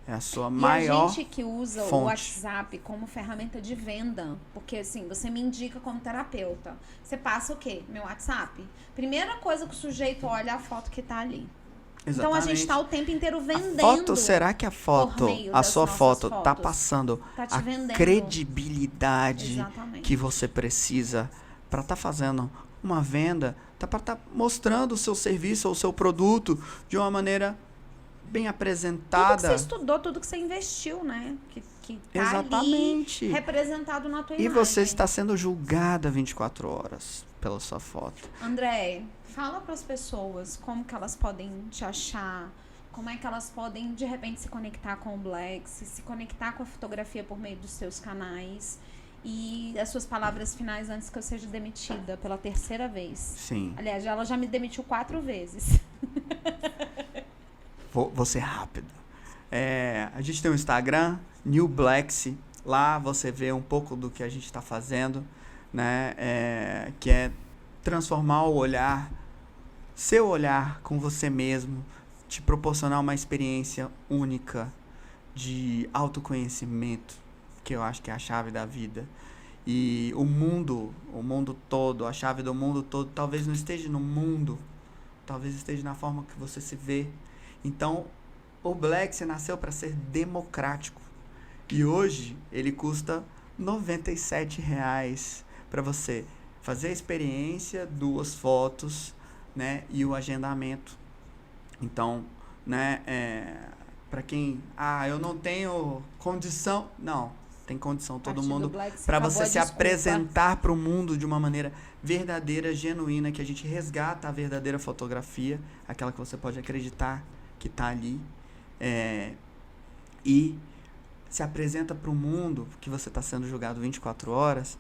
É a sua maior a gente que usa fonte. o WhatsApp como ferramenta de venda, porque assim, você me indica como terapeuta. Você passa o quê? Meu WhatsApp. Primeira coisa que o sujeito olha é a foto que tá ali. Exatamente. Então a gente tá o tempo inteiro vendendo. Foto, será que a foto, por meio a das sua nossas foto tá fotos, passando tá te a vendendo. credibilidade Exatamente. que você precisa para estar fazendo uma venda, para estar mostrando o seu serviço ou o seu produto de uma maneira bem Tudo apresentada. que você estudou, tudo que você investiu, né? Que tá Exatamente. ali representado na tua E imagem. você está sendo julgada 24 horas pela sua foto. André, fala para as pessoas como que elas podem te achar, como é que elas podem, de repente, se conectar com o Black, se conectar com a fotografia por meio dos seus canais. E as suas palavras finais antes que eu seja demitida pela 3ª vez. Sim. Aliás, ela já me demitiu 4 vezes. Vou ser rápido. A gente tem um Instagram, New Blacksy. Lá você vê um pouco do que a gente está fazendo, né? Que é transformar o olhar, seu olhar com você mesmo, te proporcionar uma experiência única de autoconhecimento, que eu acho que é a chave da vida. E o mundo todo, a chave do mundo todo, talvez não esteja no mundo, talvez esteja na forma que você se vê. Então, o Blacksy nasceu para ser democrático. E hoje ele custa R$ 97 para você fazer a experiência, 2 fotos, né, e o agendamento. Então, né, para quem, eu não tenho condição, não, tem condição todo mundo, para você se apresentar para o mundo de uma maneira verdadeira, genuína, que a gente resgata a verdadeira fotografia, aquela que você pode acreditar que está ali, e se apresenta para o mundo que você está sendo julgado 24 horas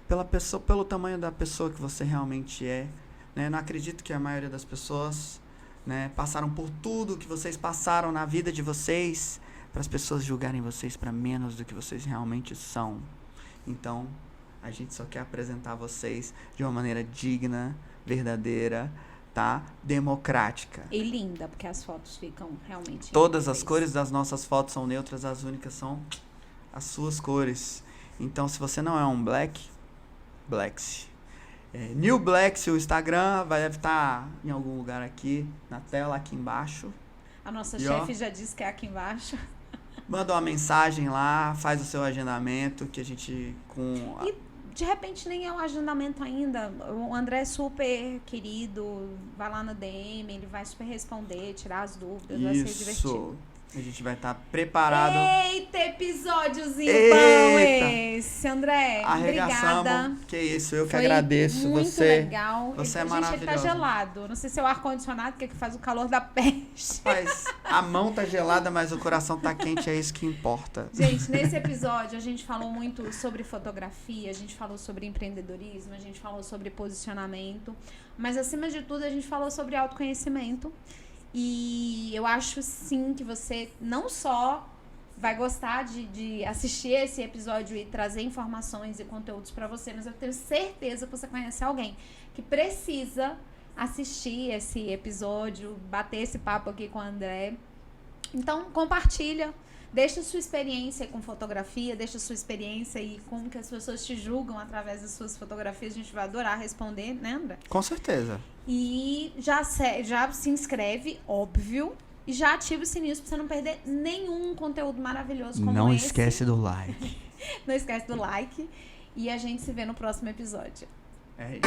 pela pessoa, pelo tamanho da pessoa que você realmente é, né? Não acredito que a maioria das pessoas, né, passaram por tudo que vocês passaram na vida de vocês para as pessoas julgarem vocês para menos do que vocês realmente são. Então, a gente só quer apresentar vocês de uma maneira digna, verdadeira, tá? Democrática. E linda, porque as fotos ficam realmente Todas as cores das nossas fotos são neutras, as únicas são as suas cores. Então, se você não é um Blacksy. New Blacksy, o Instagram, deve estar em algum lugar aqui, na tela, aqui embaixo. A nossa chefe já disse que é aqui embaixo. Manda uma mensagem lá, faz o seu agendamento, que a gente De repente nem é um agendamento ainda. O André é super querido, vai lá na DM, ele vai super responder, tirar as dúvidas, vai ser divertido. A gente vai estar preparado. Eita, episódiozinho bom esse, André. Arregaçamos. Obrigada. Que isso, eu que Foi agradeço. muito Você legal. Você é Gente, maravilhoso. ele tá gelado. Não sei se é o ar-condicionado, que faz o calor da peste. Mas a mão tá gelada, mas o coração tá quente, é isso que importa. Gente, nesse episódio a gente falou muito sobre fotografia, a gente falou sobre empreendedorismo, a gente falou sobre posicionamento, mas acima de tudo a gente falou sobre autoconhecimento. E eu acho sim que você não só vai gostar de assistir esse episódio e trazer informações e conteúdos para você, mas eu tenho certeza que você conhece alguém que precisa assistir esse episódio, bater esse papo aqui com o André. Então, compartilha. Deixa sua experiência com fotografia, deixa sua experiência e como que as pessoas te julgam através das suas fotografias. A gente vai adorar responder, né, André? Com certeza. E já se inscreve, óbvio, e já ativa o sininho pra você não perder nenhum conteúdo maravilhoso como não esse. Esquece do like. Não esquece do like. E a gente se vê no próximo episódio. É isso.